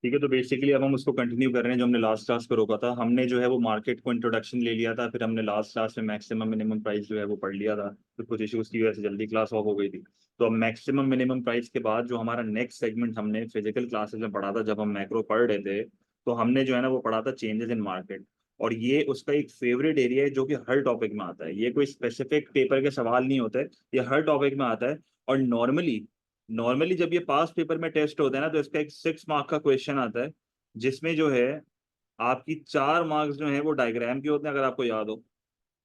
ठीक है, तो बेसिकली अब हम उसको कंटिन्यू कर रहे हैं जो हमने लास्ट क्लास पे रोका था। हमने जो है वो मार्केट को इंट्रोडक्शन ले लिया था, फिर हमने लास्ट क्लास में मैक्सिमम मिनिमम प्राइस जो है वो पढ़ लिया था। फिर कुछ इश्यूज की वजह से जल्दी क्लास ऑफ हो गई थी। तो अब मैक्सिमम मिनिमम प्राइस के बाद जो हमारा नेक्स्ट सेगमेंट हमने फिजिकल क्लासेस में पढ़ा था, जब हम मैक्रो पढ़ रहे थे, तो हमने जो है ना वो पढ़ा था चेंजेस इन मार्केट। और ये उसका एक फेवरेट एरिया है जो कि हर टॉपिक में आता है। ये कोई स्पेसिफिक पेपर के सवाल नहीं होते, ये हर टॉपिक में आता है। और नॉर्मली नॉर्मली जब ये पास पेपर में टेस्ट होता है ना, तो इसका एक 6 मार्क का क्वेश्चन आता है, जिसमें जो है आपकी 4 मार्क्स जो है वो डायग्राम के होते हैं, अगर आपको याद हो।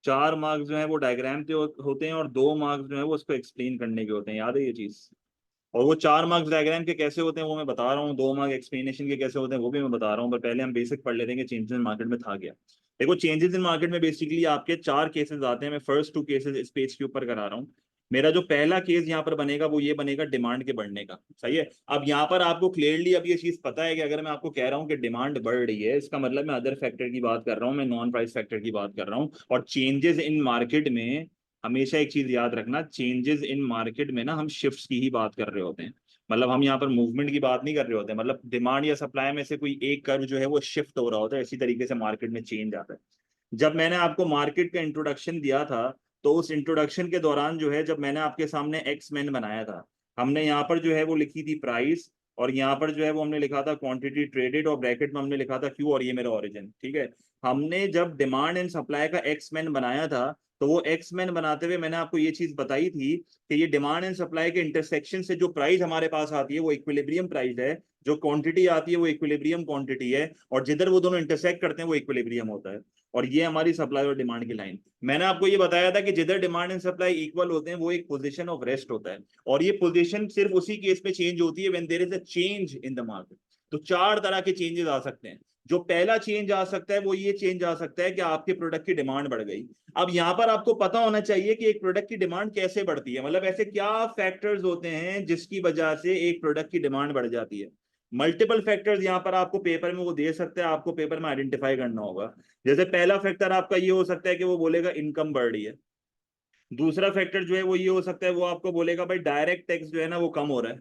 4 मार्क्स जो है वो डायग्राम के होते हैं, और 2 मार्क्स जो है वो उसको एक्सप्लेन करने के होते हैं। याद है ये चीज? और वो 4 मार्क्स डायग्राम के कैसे होते हैं वो मैं बता रहा हूँ, 2 मार्क एक्सप्लेनेशन के कैसे होते हैं वो भी मैं बता रहा हूँ। पर पहले हम बेसिक पढ़ लेते हैं कि चेंजेस इन मार्केट में था क्या। देखो, चेंजेस इन मार्केट में बेसिकली आपके 4 केसेस आते हैं। मैं फर्स्ट 2 केसेस इस पेज के ऊपर करा रहा हूँ। मेरा जो पहला केस यहाँ पर बनेगा वो ये बनेगा डिमांड के बढ़ने का। सही है। अब यहाँ पर आपको क्लियरली अब ये चीज पता है कि अगर मैं आपको कह रहा हूँ कि डिमांड बढ़ रही है, इसका मतलब मैं अदर फैक्टर की बात कर रहा हूँ, मैं नॉन प्राइस फैक्टर की बात कर रहा हूँ। और चेंजेस इन मार्केट में हमेशा एक चीज याद रखना, चेंजेस इन मार्केट में ना हम शिफ्ट्स की ही बात कर रहे होते हैं। मतलब हम यहाँ पर मूवमेंट की बात नहीं कर रहे होते, मतलब डिमांड या सप्लाई में से कोई एक कर्व जो है वो शिफ्ट हो रहा होता है, इसी तरीके से मार्केट में चेंज आता है। जब मैंने आपको मार्केट का इंट्रोडक्शन दिया था, तो उस इंट्रोडक्शन के दौरान जो है, जब मैंने आपके सामने एक्स मैन बनाया था, हमने यहाँ पर जो है वो लिखी थी प्राइस, और यहाँ पर जो है वो हमने लिखा था क्वांटिटी ट्रेडेड, और ब्रैकेट में हमने लिखा था क्यू, और ये मेरा ओरिजिन। ठीक है। हमने जब डिमांड एंड सप्लाई का एक्स मैन बनाया था, तो वो एक्स मैन बनाते हुए मैंने आपको ये चीज बताई थी कि ये डिमांड एंड सप्लाई के इंटरसेक्शन से जो प्राइस हमारे पास आती है वो इक्विलिब्रियम प्राइस है, जो क्वांटिटी आती है वो इक्विलिब्रियम क्वांटिटी है, और जिधर वो दोनों इंटरसेक्ट करते हैं वो इक्विलिब्रियम होता है। और ये हमारी सप्लाई और डिमांड की लाइन। मैंने आपको ये बताया था कि जिधर डिमांड एंड सप्लाई इक्वल होते हैं वो एक पोजीशन ऑफ रेस्ट होता है। और ये पोजीशन सिर्फ उसी केस में चेंज होती है when there is a change in the market. तो 4 तरह के चेंजेस आ सकते हैं। जो पहला चेंज आ सकता है वो ये चेंज आ सकता है कि आपके प्रोडक्ट की डिमांड बढ़ गई। अब यहां पर आपको पता होना चाहिए कि एक प्रोडक्ट की डिमांड कैसे बढ़ती है, मतलब ऐसे क्या फैक्टर्स होते हैं जिसकी वजह से एक प्रोडक्ट की डिमांड बढ़ जाती है। मल्टीपल फैक्टर्स यहाँ पर आपको पेपर में वो दे सकते हैं, आपको पेपर में आइडेंटिफाई करना होगा। जैसे पहला फैक्टर आपका ये हो सकता है कि वो बोलेगा इनकम बढ़ रही है। दूसरा फैक्टर जो है वो ये हो सकता है, वो आपको बोलेगा भाई डायरेक्ट टैक्स जो है ना वो कम हो रहा है।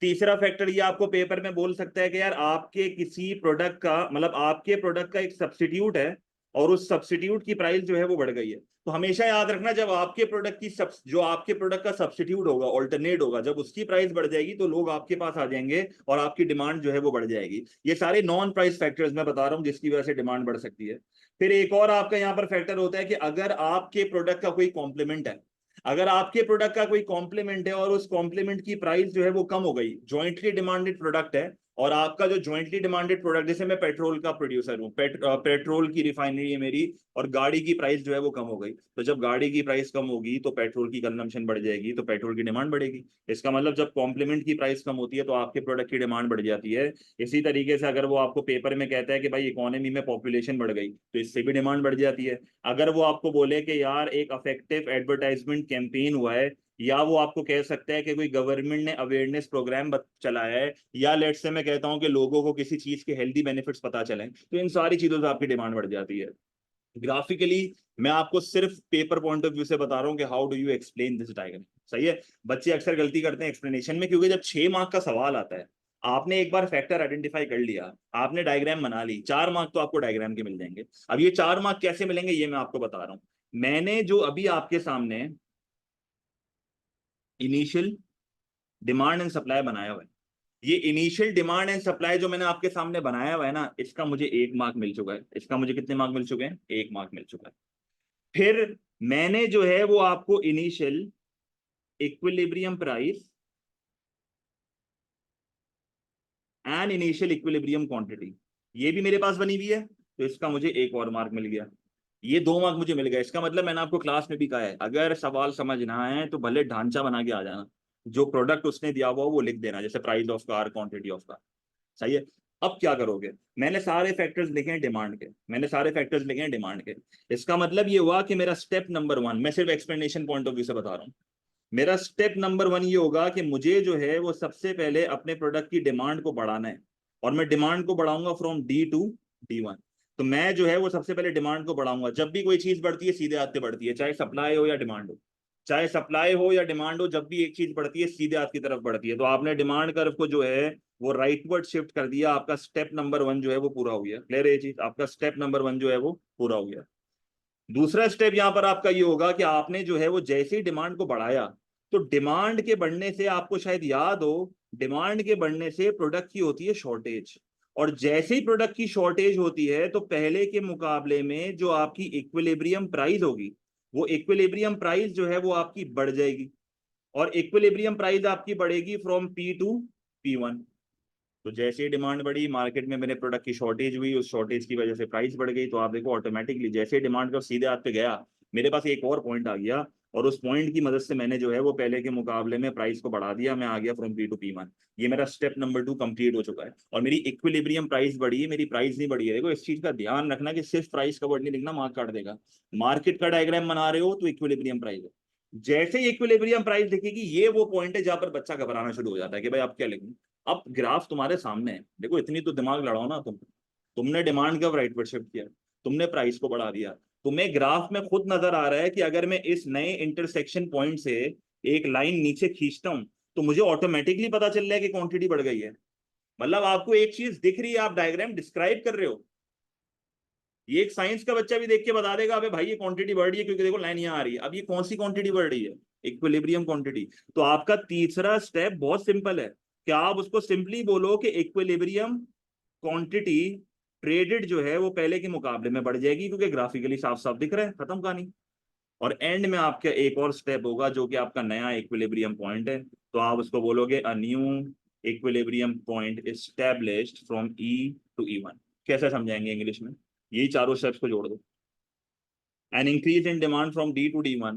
तीसरा फैक्टर ये आपको पेपर में बोल सकता है कि यार आपके किसी प्रोडक्ट का, मतलब आपके प्रोडक्ट का एक सब्स्टिट्यूट है, और उस सब्स्टिट्यूट की प्राइस जो है वो बढ़ गई है। तो हमेशा याद रखना, जब आपके प्रोडक्ट की जो आपके प्रोडक्ट का सब्स्टिट्यूट होगा, ऑल्टरनेट होगा, जब उसकी प्राइस बढ़ जाएगी तो लोग आपके पास आ जाएंगे और आपकी डिमांड जो है वो बढ़ जाएगी। ये सारे नॉन प्राइस फैक्टर्स मैं बता रहा हूँ जिसकी वजह से डिमांड बढ़ सकती है। फिर एक और आपका यहाँ पर फैक्टर होता है कि अगर आपके प्रोडक्ट का कोई कॉम्प्लीमेंट है, अगर आपके प्रोडक्ट का कोई कॉम्प्लीमेंट है और उस कॉम्प्लीमेंट की प्राइस जो है वो कम हो गई, जॉइंटली डिमांडेड प्रोडक्ट है, और आपका जो जॉइंटली डिमांडेड प्रोडक्ट, जैसे मैं पेट्रोल का प्रोड्यूसर हूँ, पेट्रोल की रिफाइनरी है मेरी, और गाड़ी की प्राइस जो है वो कम हो गई, तो जब गाड़ी की प्राइस कम होगी तो पेट्रोल की कंजम्पशन बढ़ जाएगी, तो पेट्रोल की डिमांड बढ़ेगी। इसका मतलब जब कॉम्प्लीमेंट की प्राइस कम होती है तो आपके प्रोडक्ट की डिमांड बढ़ जाती है। इसी तरीके से अगर वो आपको पेपर में कहता है कि भाई इकोनॉमी में पॉपुलेशन बढ़ गई, तो इससे भी डिमांड बढ़ जाती है। अगर वो आपको बोले कि यार एक अफेक्टिव एडवर्टाइजमेंट कैंपेन हुआ है, या वो आपको कह सकता है कि कोई गवर्नमेंट ने अवेयरनेस प्रोग्राम चलाया है, या लेट्स से मैं कहता हूं कि लोगों को किसी चीज के हेल्दी बेनिफिट्स पता चले, तो इन सारी चीजों से आपकी डिमांड बढ़ जाती है। ग्राफिकली मैं आपको सिर्फ पेपर पॉइंट ऑफ व्यू से बता रहा हूं कि how do you explain this diagram. सही है। बच्चे अक्सर गलती करते हैं एक्सप्लेनेशन में, क्योंकि जब 6 मार्क का सवाल आता है, आपने एक बार फैक्टर आइडेंटिफाई कर लिया, आपने डायग्राम बना ली, 4 मार्क तो आपको डायग्राम के मिल जाएंगे। अब ये 4 मार्क कैसे मिलेंगे ये मैं आपको बता रहा हूं। मैंने जो अभी आपके सामने इनिशियल डिमांड एंड सप्लाई बनाया हुआ है, ये इनिशियल डिमांड एंड सप्लाई जो मैंने आपके सामने बनाया हुआ है ना, इसका मुझे 1 मार्क मिल चुका है। इसका मुझे कितने मार्क मिल चुके हैं? 1 मार्क मिल चुका है। फिर मैंने जो है वो आपको initial equilibrium price and initial equilibrium quantity, ये भी मेरे पास बनी हुई है, तो इसका मुझे एक और मार्क मिल गया। ये 2 मार्क मुझे मिल गए। इसका मतलब मैंने आपको क्लास में भी कहा है, अगर सवाल समझना है तो भले ढांचा बना के आ जाना, जो प्रोडक्ट उसने दिया हुआ वो लिख देना, जैसे price of car, quantity of car. सही है। अब क्या करोगे, मैंने सारे फैक्टर्स लिखे हैं डिमांड के, मैंने सारे फैक्टर्स लिखे हैं डिमांड के। इसका मतलब ये हुआ कि मेरा स्टेप नंबर 1, मैं सिर्फ एक्सप्लेनेशन पॉइंट ऑफ व्यू से बता रहा हूं, मेरा स्टेप नंबर 1 ये होगा कि मुझे जो है वो सबसे पहले अपने प्रोडक्ट की डिमांड को बढ़ाना है, और मैं डिमांड को बढ़ाऊंगा फ्रॉम D to D1। तो मैं जो है वो सबसे पहले डिमांड को बढ़ाऊंगा। जब भी कोई चीज बढ़ती है सीधे हाथ से बढ़ती है, चाहे सप्लाई हो या डिमांड हो, चाहे सप्लाई हो या डिमांड हो, जब भी एक चीज बढ़ती है सीधे हाथ की तरफ बढ़ती है। तो आपने डिमांड कर्व को जो है वो राइटवर्ड शिफ्ट कर दिया, आपका स्टेप नंबर 1 जो है वो पूरा हो गया। क्लियर है ये चीज? आपका स्टेप नंबर 1 जो है वो पूरा हो गया। दूसरा स्टेप यहाँ पर आपका ये होगा कि आपने जो है वो जैसे ही डिमांड को बढ़ाया, तो डिमांड के बढ़ने से आपको शायद याद हो, डिमांड के बढ़ने से प्रोडक्ट की होती है शॉर्टेज, और जैसे ही प्रोडक्ट की शॉर्टेज होती है तो पहले के मुकाबले में जो आपकी इक्विलिब्रियम प्राइस होगी, वो इक्विलिब्रियम प्राइस जो है वो आपकी बढ़ जाएगी, और इक्विलिब्रियम प्राइस आपकी बढ़ेगी फ्रॉम पी टू P1। तो जैसे ही डिमांड बढ़ी, मार्केट में मेरे प्रोडक्ट की शॉर्टेज हुई, उस शॉर्टेज की वजह से प्राइस बढ़ गई, तो आप देखो ऑटोमेटिकली जैसे डिमांड का सीधे हाथ पे गया, मेरे पास एक और पॉइंट आ गया, और उस पॉइंट की मदद से मैंने जो है वो पहले के मुकाबले में प्राइस को बढ़ा दिया, मैं आ गया फ्रॉम P टू P1। ये मेरा स्टेप नंबर 2 कंप्लीट हो चुका है, और मेरी इक्विलिब्रियम प्राइस बढ़ी है, मेरी प्राइस नहीं बढ़ी है। देखो इस चीज का ध्यान रखना कि सिर्फ प्राइस का वर्ड नहीं लिखना, मार्क काट देगा। मार्केट का डायग्राम बना रहे हो तो इक्विलिब्रियम प्राइस है, जैसे ही इक्विलिब्रियम प्राइस दिखेगी, ये वो पॉइंट है जहां पर बच्चा घबराना शुरू हो जाता है कि भाई अब क्या लिखूं। अब ग्राफ तुम्हारे सामने है, देखो इतनी तो दिमाग लड़ाओ ना तुमने डिमांड कब राइटवर्ड शिफ्ट किया, तुमने प्राइस को बढ़ा दिया, तुम्हें ग्राफ में खुद नजर आ रहा है कि अगर मैं इस नए इंटरसेक्शन पॉइंट से एक लाइन नीचे खींचता हूं, तो मुझे ऑटोमेटिकली पता चल रहा है कि क्वांटिटी बढ़ गई है। मतलब आपको एक चीज दिख रही है, आप डायग्राम डिस्क्राइब कर रहे हो, ये एक साइंस का बच्चा भी देख के बता देगा अबे भाई ये क्वांटिटी बढ़ रही है, क्योंकि देखो लाइन यहाँ आ रही है। अब ये कौन सी क्वांटिटी बढ़ रही है? Equilibrium quantity. तो आपका तीसरा स्टेप बहुत सिंपल है कि आप उसको सिंपली बोलो कि इक्विलिब्रियम क्वांटिटी ट्रेडेड जो है वो पहले के मुकाबले में बढ़ जाएगी, क्योंकि ग्राफिकली साफ साफ दिख रहा है, खत्म कहानी। और एंड में आपका एक और स्टेप होगा जो कि आपका नया इक्विलिब्रियम पॉइंट है, तो आप उसको बोलोगे a new equilibrium point established from E to E1। कैसे समझाएंगे इंग्लिश में? यही चारों स्टेप्स को जोड़ दो। An increase in demand from D to D1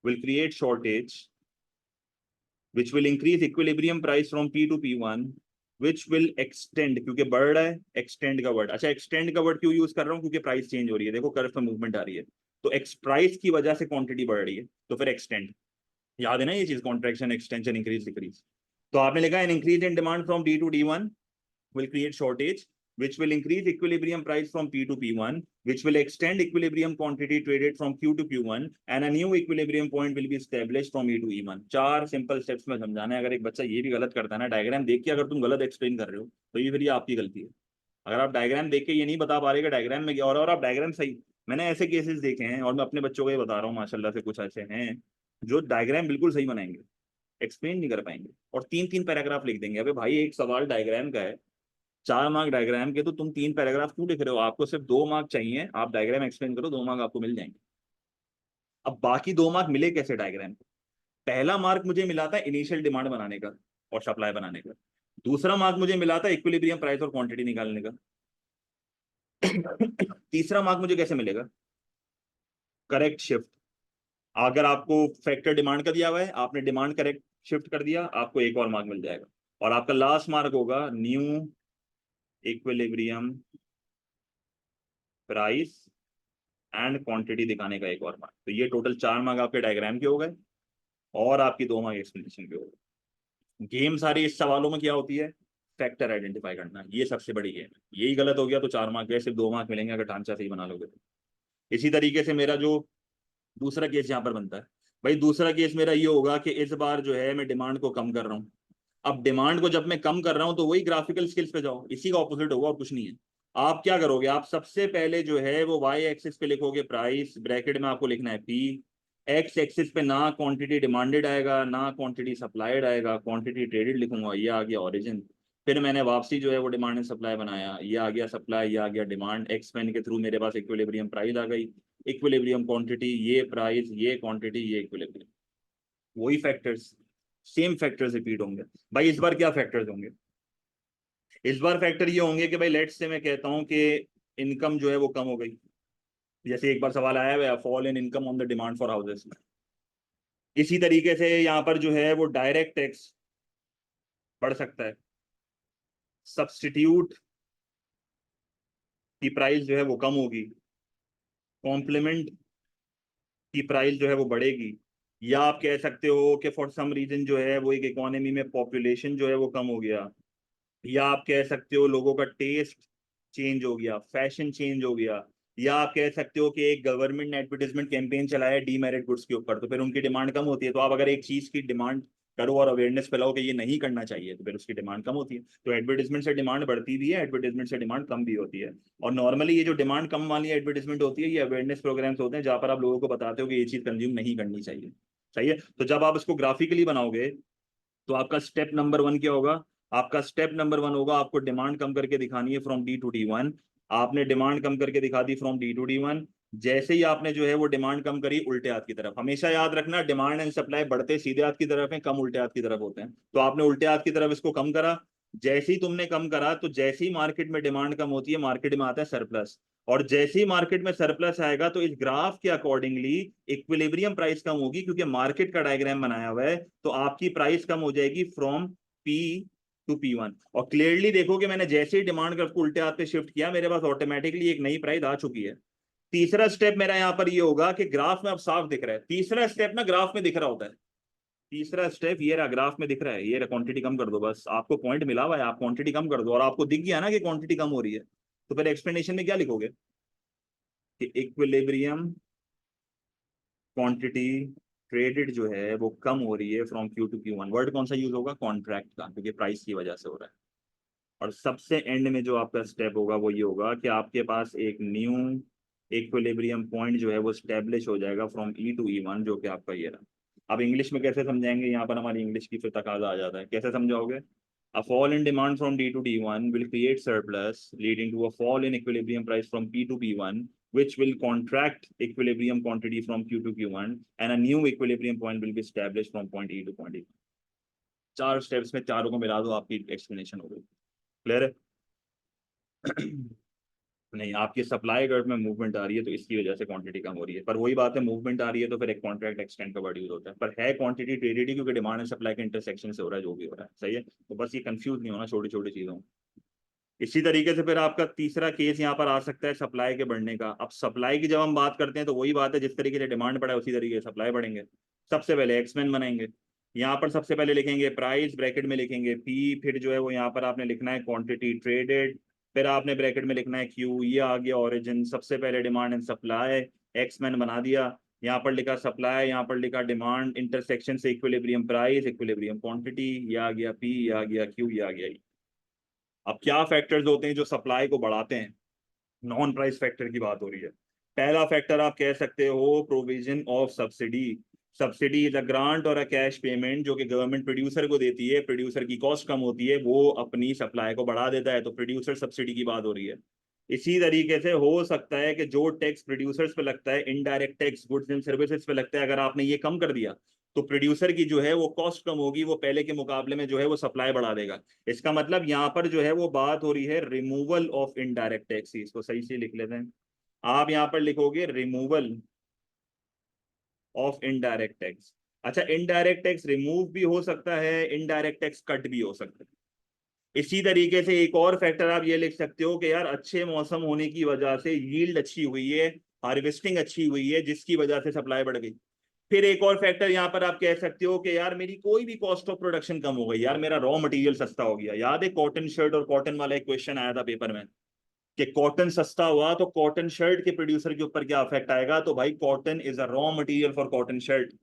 will create shortage, which will increase equilibrium price from P to P1, which will extend, क्योंकि बढ़ रहा है, extend का वर्ड। अच्छा, extend का वर्ड क्यों यूज कर रहा हूँ? क्योंकि प्राइस चेंज हो रही है, देखो कर्व में मूवमेंट आ रही है, तो एक्स प्राइस की वजह से क्वांटिटी बढ़ रही है, तो फिर एक्सटेंड। याद है ना ये चीज, कॉन्ट्रैक्शन, एक्सटेंशन, इंक्रीज, डिक्रीज। तो आपने लिखा an increase in demand from D to D1 will create shortage, which will increase equilibrium price from P to P1, which will extend equilibrium quantity traded from Q to Q1, and a new equilibrium point will be established from E to E1। चार simple steps में समझाना है। अगर एक बच्चा ये भी गलत करता है ना, डायग्राम देख के अगर तुम गलत एक्सप्लेन कर रहे हो, तो ये फिर ये आपकी गलती है। अगर आप डायग्राम देख के ये नहीं बता पा रहे कि डायग्राम में क्या, और आप डायग्राम सही, मैंने ऐसे केसेस देखे हैं, और मैं अपने बच्चों को ये बता रहा हूँ माशाल्लाह से, कुछ ऐसे हैं जो डायग्राम बिल्कुल सही बनाएंगे, एक्सप्लेन नहीं कर पाएंगे, और 3-3 पैराग्राफ लिख देंगे। अबे भाई एक सवाल डायग्राम का है, 4 मार्क डायग्राम के, तो तुम 3 पैराग्राफ क्यों लिख रहे हो? आपको सिर्फ 2 मार्क चाहिए, आप डायग्राम एक्सप्लेन करो, 2 मार्क आपको मिल जाएंगे। अब बाकी 2 मार्क मिले कैसे डायग्राम? पहला मार्क मुझे मिला था इनिशियल डिमांड बनाने का और सप्लाई बनाने का, दूसरा मार्क मुझे मिला था इक्विलिब्रियम प्राइस और क्वांटिटी निकालने का। तीसरा मार्क मुझे कैसे मिलेगा? Correct shift. अगर आपको फैक्टर डिमांड का दिया हुआ है, आपने डिमांड करेक्ट शिफ्ट कर दिया, आपको एक और मार्क मिल जाएगा। और आपका लास्ट मार्क होगा new equilibrium price and quantity दिखाने का एक और मार्क। तो ये टोटल 4 मार्क आपके डायग्राम के हो गए, और आपकी 2 मार्क एक्सप्लेनेशन के हो गए। गेम सारी इस सवालों में क्या होती है? फैक्टर आइडेंटिफाई करना, ये सबसे बड़ी गेम है। यही गलत हो गया तो 4 मार्क गए, सिर्फ 2 मार्क मिलेंगे अगर ढांचा सही बना लोगे तो। इसी तरीके से मेरा जो दूसरा केस यहाँ पर बनता है, भाई दूसरा केस मेरा ये होगा कि इस बार जो है मैं डिमांड को कम कर रहा हूँ। अब डिमांड को जब मैं कम कर रहा हूं, तो वही ग्राफिकल स्किल्स पे जाओ, इसी का ऑपोजिट होगा और कुछ नहीं है। आप क्या करोगे? आप सबसे पहले जो है वो वाई एक्सिस पे लिखोगे प्राइस, ब्रैकेट में आपको लिखना है पी। एक्स एक्सिस पे ना क्वांटिटी डिमांडेड आएगा ना क्वांटिटी सप्लाइड आएगा, क्वांटिटी ट्रेडेड लिखूंगा, ये आ गया ओरिजिन। फिर मैंने वापसी जो है वो डिमांड एंड सप्लाई बनाया, ये आ गया सप्लाई, ये आ गया डिमांड। एक्स पेन के थ्रू मेरे पास इक्विलिब्रियम प्राइस आ गई, इक्विलिब्रियम क्वांटिटी, ये प्राइस, ये क्वांटिटी, ये इक्विलिब्रियम। वही फैक्टर्स, सेम फैक्टर्स रिपीट होंगे। भाई इस बार क्या फैक्टर्स होंगे? इस बार फैक्टर ये होंगे कि भाई लेट्स से मैं कहता हूं कि इनकम जो है वो कम हो गई, जैसे एक बार सवाल आया है fall in income on the demand for houses. इसी तरीके से यहाँ पर जो है वो डायरेक्ट टैक्स बढ़ सकता है, सब्सटीट्यूट की प्राइस जो है वो कम होगी, कॉम्प्लीमेंट की प्राइस जो है वो बढ़ेगी, या आप कह सकते हो कि फॉर सम रीजन जो है वो एक इकोनॉमी में पॉपुलेशन जो है वो कम हो गया, या आप कह सकते हो लोगों का टेस्ट चेंज हो गया, फैशन चेंज हो गया, या आप कह सकते हो कि एक गवर्नमेंट ने एडवर्टाइजमेंट कैंपेन चलाया डीमेरिट गुड्स के ऊपर, तो फिर उनकी डिमांड कम होती है। तो आप अगर एक चीज की डिमांड करो और अवेयरनेस फैलाओ कि ये नहीं करना चाहिए, तो फिर उसकी डिमांड कम होती है। तो एडवर्टाइजमेंट से डिमांड बढ़ती भी है, एडवर्टाइजमेंट से डिमांड कम भी होती है। और नॉर्मली ये जो डिमांड कम वाली एडवर्टाइजमेंट होती है, ये अवेयरनेस प्रोग्राम्स होते हैं जहां पर आप लोगों को बताते हो कि ये चीज कंज्यूम नहीं करनी चाहिए। सही है। तो जब आप इसको ग्राफिकली बनाओगे तो आपका स्टेप नंबर 1 क्या होगा? आपका स्टेप नंबर 1 होगा, आपको डिमांड कम करके दिखानी है from D to D one. आपने डिमांड कम करके दिखा दी from D to D one. जैसे ही आपने जो है वो डिमांड कम करी उल्टे हाथ की तरफ, हमेशा याद रखना डिमांड एंड सप्लाई बढ़ते सीधे हाथ की तरफ है, कम उल्टे हाथ की तरफ होते हैं। तो आपने उल्टे हाथ की तरफ इसको कम करा। जैसे ही तुमने कम करा तो जैसे ही मार्केट में डिमांड कम होती है, मार्केट में आता है सरप्लस। और जैसे ही मार्केट में सरप्लस आएगा तो इस ग्राफ के अकॉर्डिंगली इक्विलिब्रियम प्राइस कम होगी, क्योंकि मार्केट का डायग्राम बनाया हुआ है। तो आपकी प्राइस कम हो जाएगी फ्रॉम पी टू P1। और क्लियरली देखो कि मैंने जैसे ही डिमांड ग्राफ को उल्टे हाथ पे शिफ्ट किया, मेरे पास ऑटोमेटिकली एक नई प्राइस आ चुकी है। तीसरा स्टेप मेरा यहाँ पर ये होगा कि ग्राफ में अब साफ दिख रहा है। तीसरा स्टेप ना ग्राफ में दिख रहा होता है। तीसरा स्टेप ये रहा, ग्राफ में दिख रहा है, ये रहा, क्वांटिटी कम कर दो, बस आपको पॉइंट मिला हुआ है, आप क्वांटिटी कम कर दो और आपको दिख गया ना कि क्वांटिटी कम हो रही है। तो फिर एक्सप्लेनेशन में क्या लिखोगे कि इक्विलिब्रियम क्वांटिटी ट्रेडेड जो है वो कम हो रही है from Q to Q1। Word कौन सा यूज होगा? कॉन्ट्रैक्ट का, क्योंकि प्राइस की वजह से हो रहा है। और सबसे एंड में जो आपका स्टेप होगा वो ये होगा कि आपके पास एक न्यू इक्विलिब्रियम पॉइंट जो है वो स्टेब्लिश हो जाएगा फ्रॉम E टू E1, जो कि आपका ये रहा। अब इंग्लिश में कैसे समझाएंगे? यहाँ पर हमारी इंग्लिश की फिर तकाजा आ जाता है, कैसे समझाओगे? A fall in demand from D to D1 will create surplus, leading to a fall in equilibrium price from P to P1, which will contract equilibrium quantity from Q to Q1, and a new equilibrium point will be established from point E to point E। 4 steps में चारों को मिला दो, आपकी explanation हो गई। Clear है? नहीं, आपकी सप्लाई कर्व में मूवमेंट आ रही है तो इसकी वजह से क्वांटिटी कम हो रही है। पर वही बात है, मूवमेंट आ रही है तो फिर एक कॉन्ट्रैक्ट एक्सटेंड का वर्ड यूज होता है, पर है क्वांटिटी ट्रेडेड ही, क्योंकि डिमांड एंड सप्लाई के इंटरसेक्शन से हो रहा है जो भी हो रहा है। सही है। तो बस ये कंफ्यूज नहीं होना छोटी छोटी चीजों में। इसी तरीके से फिर आपका तीसरा केस यहाँ पर आ सकता है सप्लाई के बढ़ने का। अब सप्लाई की जब हम बात करते हैं तो वही बात है, जिस तरीके से डिमांड बढ़ा है उसी तरीके से सप्लाई बढ़ेंगे। सबसे पहले एक्समेन बनाएंगे। यहाँ पर सबसे पहले लिखेंगे प्राइस, ब्रैकेट में लिखेंगे पी, फिर जो है वो यहाँ पर आपने लिखना है क्वांटिटी ट्रेडेड, फिर आपने ब्रैकेट में लिखना है क्यू। ये आ गया ओरिजिन। सबसे पहले डिमांड एंड सप्लाई, एक्समेन बना दिया। यहाँ पर लिखा सप्लाई, यहाँ पर लिखा डिमांड, इंटरसेक्शन से इक्विलिब्रियम प्राइस, इक्विलिब्रियम क्वांटिटी, ये आ गया पी, ये आ गया क्यू, ये आ गया। अब क्या फैक्टर्स होते हैं जो सप्लाई को बढ़ाते हैं? नॉन प्राइस फैक्टर की बात हो रही है। पहला फैक्टर आप कह सकते हो provision of subsidy. Subsidy is a grant और अ कैश पेमेंट जो कि गवर्नमेंट प्रोड्यूसर को देती है। प्रोड्यूसर की कॉस्ट कम होती है, वो अपनी सप्लाई को बढ़ा देता है, तो प्रोड्यूसर सब्सिडी की बात हो रही है। इसी तरीके से हो सकता है कि जो टैक्स प्रोड्यूसर्स पे लगता है, indirect tax goods and services पे लगता है, अगर आपने ये कम कर दिया तो प्रोड्यूसर की जो है वो कॉस्ट कम होगी, वो पहले के मुकाबले में जो है वो सप्लाई बढ़ा देगा। इसका मतलब यहाँ पर जो है वो बात हो रही है रिमूवल ऑफ इनडायरेक्ट टैक्स। इसको सही से लिख लेते हैं। आप यहाँ पर लिखोगे रिमूवल ऑफ इनडायरेक्ट टैक्स। अच्छा, इनडायरेक्ट टैक्स रिमूव भी हो सकता है, इनडायरेक्ट टैक्स कट भी हो सकता है। इसी तरीके से एक और फैक्टर आप ये लिख सकते हो कि यार अच्छे मौसम होने की वजह से यील्ड अच्छी हुई है, हार्वेस्टिंग अच्छी हुई है, जिसकी वजह से सप्लाई बढ़ गई। फिर एक और फैक्टर यहाँ पर आप कह सकते हो कि यार मेरी कोई भी कॉस्ट ऑफ प्रोडक्शन कम हो गई, यार मेरा रॉ मटेरियल सस्ता हो गया। याद है कॉटन शर्ट और कॉटन वाला एक क्वेश्चन आया था पेपर में कि कॉटन सस्ता हुआ तो कॉटन शर्ट के प्रोड्यूसर के ऊपर क्या इफेक्ट आएगा? तो भाई cotton is a raw material for cotton shirt.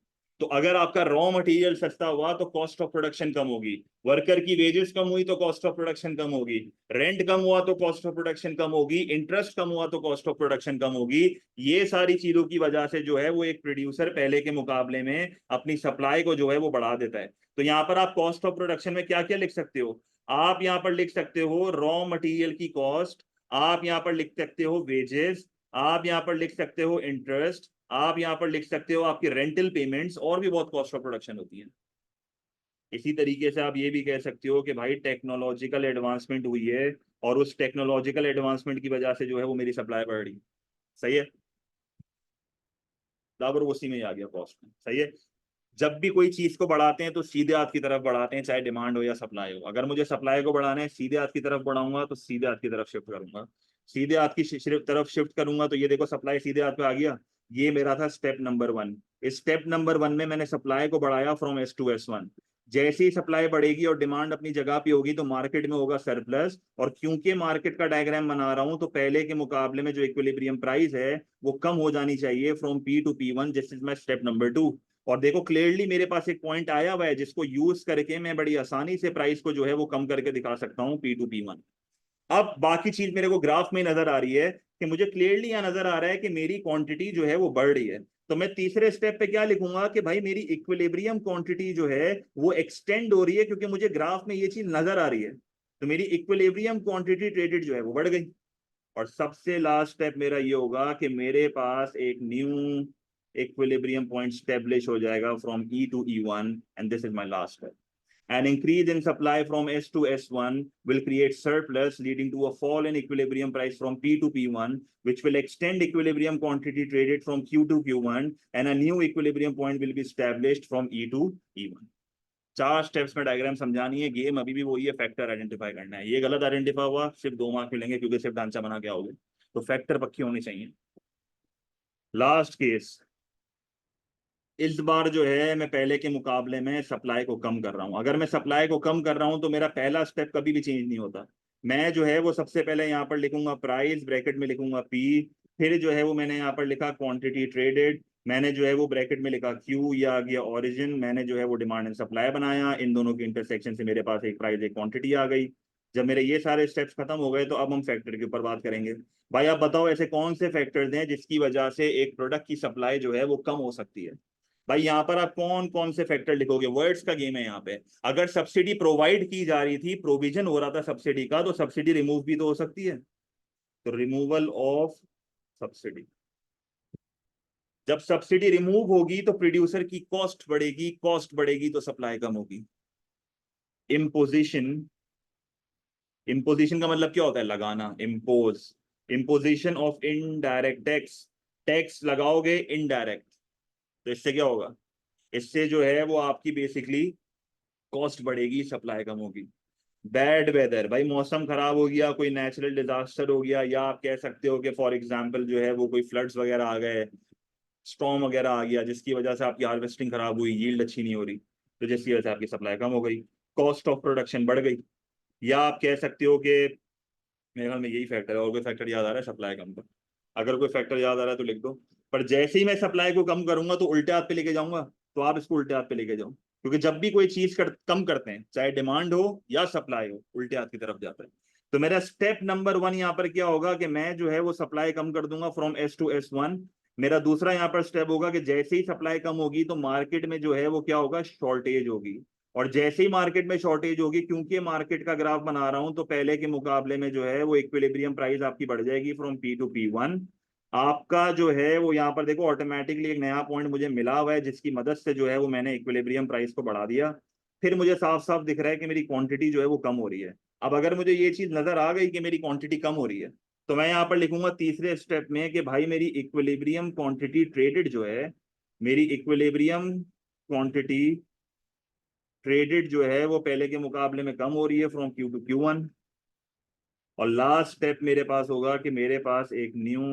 तो अगर आपका रॉ मटेरियल सस्ता हुआ तो कॉस्ट ऑफ प्रोडक्शन कम होगी, वर्कर की वेजेस कम हुई तो कॉस्ट ऑफ प्रोडक्शन कम होगी, रेंट कम हुआ तो कॉस्ट ऑफ प्रोडक्शन कम होगी, इंटरेस्ट कम हुआ तो कॉस्ट ऑफ प्रोडक्शन कम होगी। ये सारी चीजों की वजह से जो है वो एक प्रोड्यूसर पहले के मुकाबले में अपनी सप्लाई को जो है वो बढ़ा देता है। तो यहाँ पर आप कॉस्ट ऑफ प्रोडक्शन में क्या क्या लिख सकते हो? आप यहाँ पर लिख सकते हो रॉ मटेरियल की कॉस्ट, आप यहाँ पर लिख सकते हो वेजेस, आप यहाँ पर लिख सकते हो इंटरेस्ट, आप यहाँ पर लिख सकते हो आपकी रेंटल पेमेंट्स, और भी बहुत कॉस्ट ऑफ प्रोडक्शन होती है। इसी तरीके से आप ये भी कह सकते हो कि भाई टेक्नोलॉजिकल एडवांसमेंट हुई है और उस टेक्नोलॉजिकल एडवांसमेंट की वजह से जो है वो मेरी सप्लाई बढ़ रही। सही है। बराबर उसी में ही आ गया कॉस्ट में। सही है। जब भी कोई चीज को बढ़ाते हैं तो सीधे हाथ की तरफ बढ़ाते हैं, चाहे डिमांड हो या सप्लाई हो। अगर मुझे सप्लाई को बढ़ाना है, सीधे हाथ की तरफ बढ़ाऊंगा तो सीधे हाथ की तरफ शिफ्ट करूंगा। सीधे हाथ की सिर्फ तरफ शिफ्ट करूंगा तो ये देखो सप्लाई सीधे हाथ पे आ गया। ये मेरा था स्टेप नंबर 1। इस स्टेप नंबर 1 में मैंने सप्लाई को बढ़ाया फ्रॉम S टू S1। जैसे ही सप्लाई बढ़ेगी और डिमांड अपनी जगह पे होगी तो मार्केट में होगा सरप्लस। और क्योंकि मार्केट का डायग्राम बना रहा हूं तो पहले के मुकाबले में जो इक्विलिब्रियम प्राइस है वो कम हो जानी चाहिए from P to P1, this is my step number 2। और देखो क्लियरली मेरे पास एक पॉइंट आया हुआ है जिसको यूज करके मैं बड़ी आसानी से प्राइस को जो है वो कम करके दिखा सकता हूँ P2P1। अब बाकी चीज मेरे को ग्राफ में नजर आ रही है कि मुझे क्लियरली यहां नजर आ रहा है कि मेरी क्वांटिटी जो है वो बढ़ रही है। तो मैं तीसरे स्टेप पे क्या लिखूंगा कि भाई मेरी इक्विलिब्रियम क्वांटिटी जो है वो एक्सटेंड हो रही है, क्योंकि मुझे ग्राफ में ये चीज नजर आ रही है। तो मेरी इक्विलिब्रियम क्वांटिटी ट्रेडेड जो है वो बढ़ गई। और सबसे लास्ट स्टेप मेरा ये होगा कि मेरे पास एक न्यू इक्विलिब्रियम पॉइंट स्टेब्लिश हो जाएगा from E to E1, and this is my last step. An increase in supply from S to S1 will create surplus, leading to a fall in equilibrium price from P to P1, which will extend equilibrium quantity traded from Q to Q1, and a new equilibrium point will be established from E to E1. चार steps में diagram समझानी है, game अभी भी वही है, factor identify करना है। ये गलत आइडेंटिफाई हुआ सिर्फ 2 मार्क मिलेंगे, क्योंकि सिर्फ ढांचा बना के आओगे। तो फैक्टर पक्की होनी चाहिए। लास्ट केस, इस बार जो है मैं पहले के मुकाबले में सप्लाई को कम कर रहा हूं। अगर मैं सप्लाई को कम कर रहा हूं तो मेरा पहला स्टेप कभी भी चेंज नहीं होता। मैं जो है वो सबसे पहले यहाँ पर लिखूंगा प्राइस, ब्रैकेट में लिखूंगा पी। फिर जो है वो मैंने यहाँ पर लिखा क्वांटिटी ट्रेडेड, मैंने जो है वो ब्रैकेट में लिखा क्यू, या आ गया ओरिजिन। मैंने जो है वो डिमांड एंड सप्लाई बनाया, इन दोनों के इंटरसेक्शन से मेरे पास एक प्राइस एक क्वांटिटी आ गई। जब मेरे ये सारे स्टेप्स खत्म हो गए तो अब हम फैक्टर के ऊपर बात करेंगे। भाई आप बताओ ऐसे कौन से फैक्टर्स हैं जिसकी वजह से एक प्रोडक्ट की सप्लाई जो है वो कम हो सकती है। भाई यहाँ पर आप कौन कौन से फैक्टर लिखोगे, वर्ड्स का गेम है यहाँ पे। अगर सब्सिडी प्रोवाइड की जा रही थी, प्रोविजन हो रहा था सब्सिडी का, तो सब्सिडी रिमूव भी तो हो सकती है। तो रिमूवल ऑफ सब्सिडी, जब सब्सिडी रिमूव होगी तो प्रोड्यूसर की कॉस्ट बढ़ेगी, कॉस्ट बढ़ेगी तो सप्लाई कम होगी। इम्पोजिशन, इम्पोजिशन का मतलब क्या होता है, लगाना, impose. Imposition of indirect tax, tax लगाओगे इनडायरेक्ट, तो इससे क्या होगा, इससे जो है वो आपकी बेसिकली कॉस्ट बढ़ेगी, सप्लाई कम होगी। बैड वेदर, भाई मौसम खराब हो गया, कोई नेचुरल डिजास्टर हो गया, या आप कह सकते हो कि फॉर एग्जांपल जो है वो कोई फ्लड्स वगैरह आ गए, स्टॉर्म वगैरह आ गया, जिसकी वजह से आपकी हार्वेस्टिंग खराब हुई, यील्ड अच्छी नहीं हो रही, तो जिसकी वजह से आपकी सप्लाई कम हो गई, कॉस्ट ऑफ प्रोडक्शन बढ़ गई। या आप कह सकते हो कि मेरे ख्याल में यही फैक्टर है, और कोई फैक्टर याद आ रहा है सप्लाई कम का? अगर कोई फैक्टर याद आ रहा है तो लिख दो। पर जैसे ही मैं सप्लाई को कम करूंगा तो उल्टे हाथ पे लेके जाऊंगा, तो आप इसको उल्टे हाथ पे लेके जाओ, क्योंकि जब भी कोई चीज कम करते हैं, चाहे डिमांड हो या सप्लाई हो, उल्टे हाथ की तरफ जाता है। तो मेरा स्टेप नंबर 1 यहाँ पर क्या होगा कि मैं जो है वो सप्लाई कम कर दूंगा फ्रॉम S to S1। मेरा दूसरा यहाँ पर स्टेप होगा कि जैसे ही सप्लाई कम होगी तो मार्केट में जो है वो क्या होगा, शॉर्टेज होगी। और जैसे ही मार्केट में शॉर्टेज होगी, क्योंकि मार्केट का ग्राफ बना रहा हूं, तो पहले के मुकाबले में जो है वो इक्विलिब्रियम प्राइस आपकी बढ़ जाएगी फ्रॉम P to P1। आपका जो है वो यहाँ पर देखो ऑटोमेटिकली एक नया पॉइंट मुझे मिला हुआ है, जिसकी मदद से जो है वो मैंने इक्विलिब्रियम प्राइस को बढ़ा दिया। फिर मुझे साफ साफ दिख रहा है कि मेरी क्वांटिटी जो है वो कम हो रही है। अब अगर मुझे ये चीज नजर आ गई कि मेरी क्वांटिटी कम हो रही है, तो मैं यहाँ पर लिखूंगा तीसरे स्टेप में कि भाई मेरी इक्विलिब्रियम क्वांटिटी ट्रेडेड जो है, मेरी इक्विलिब्रियम क्वांटिटी ट्रेडेड जो है वो पहले के मुकाबले में कम हो रही है फ्रॉम Q to Q1। और लास्ट स्टेप मेरे पास होगा कि मेरे पास एक न्यू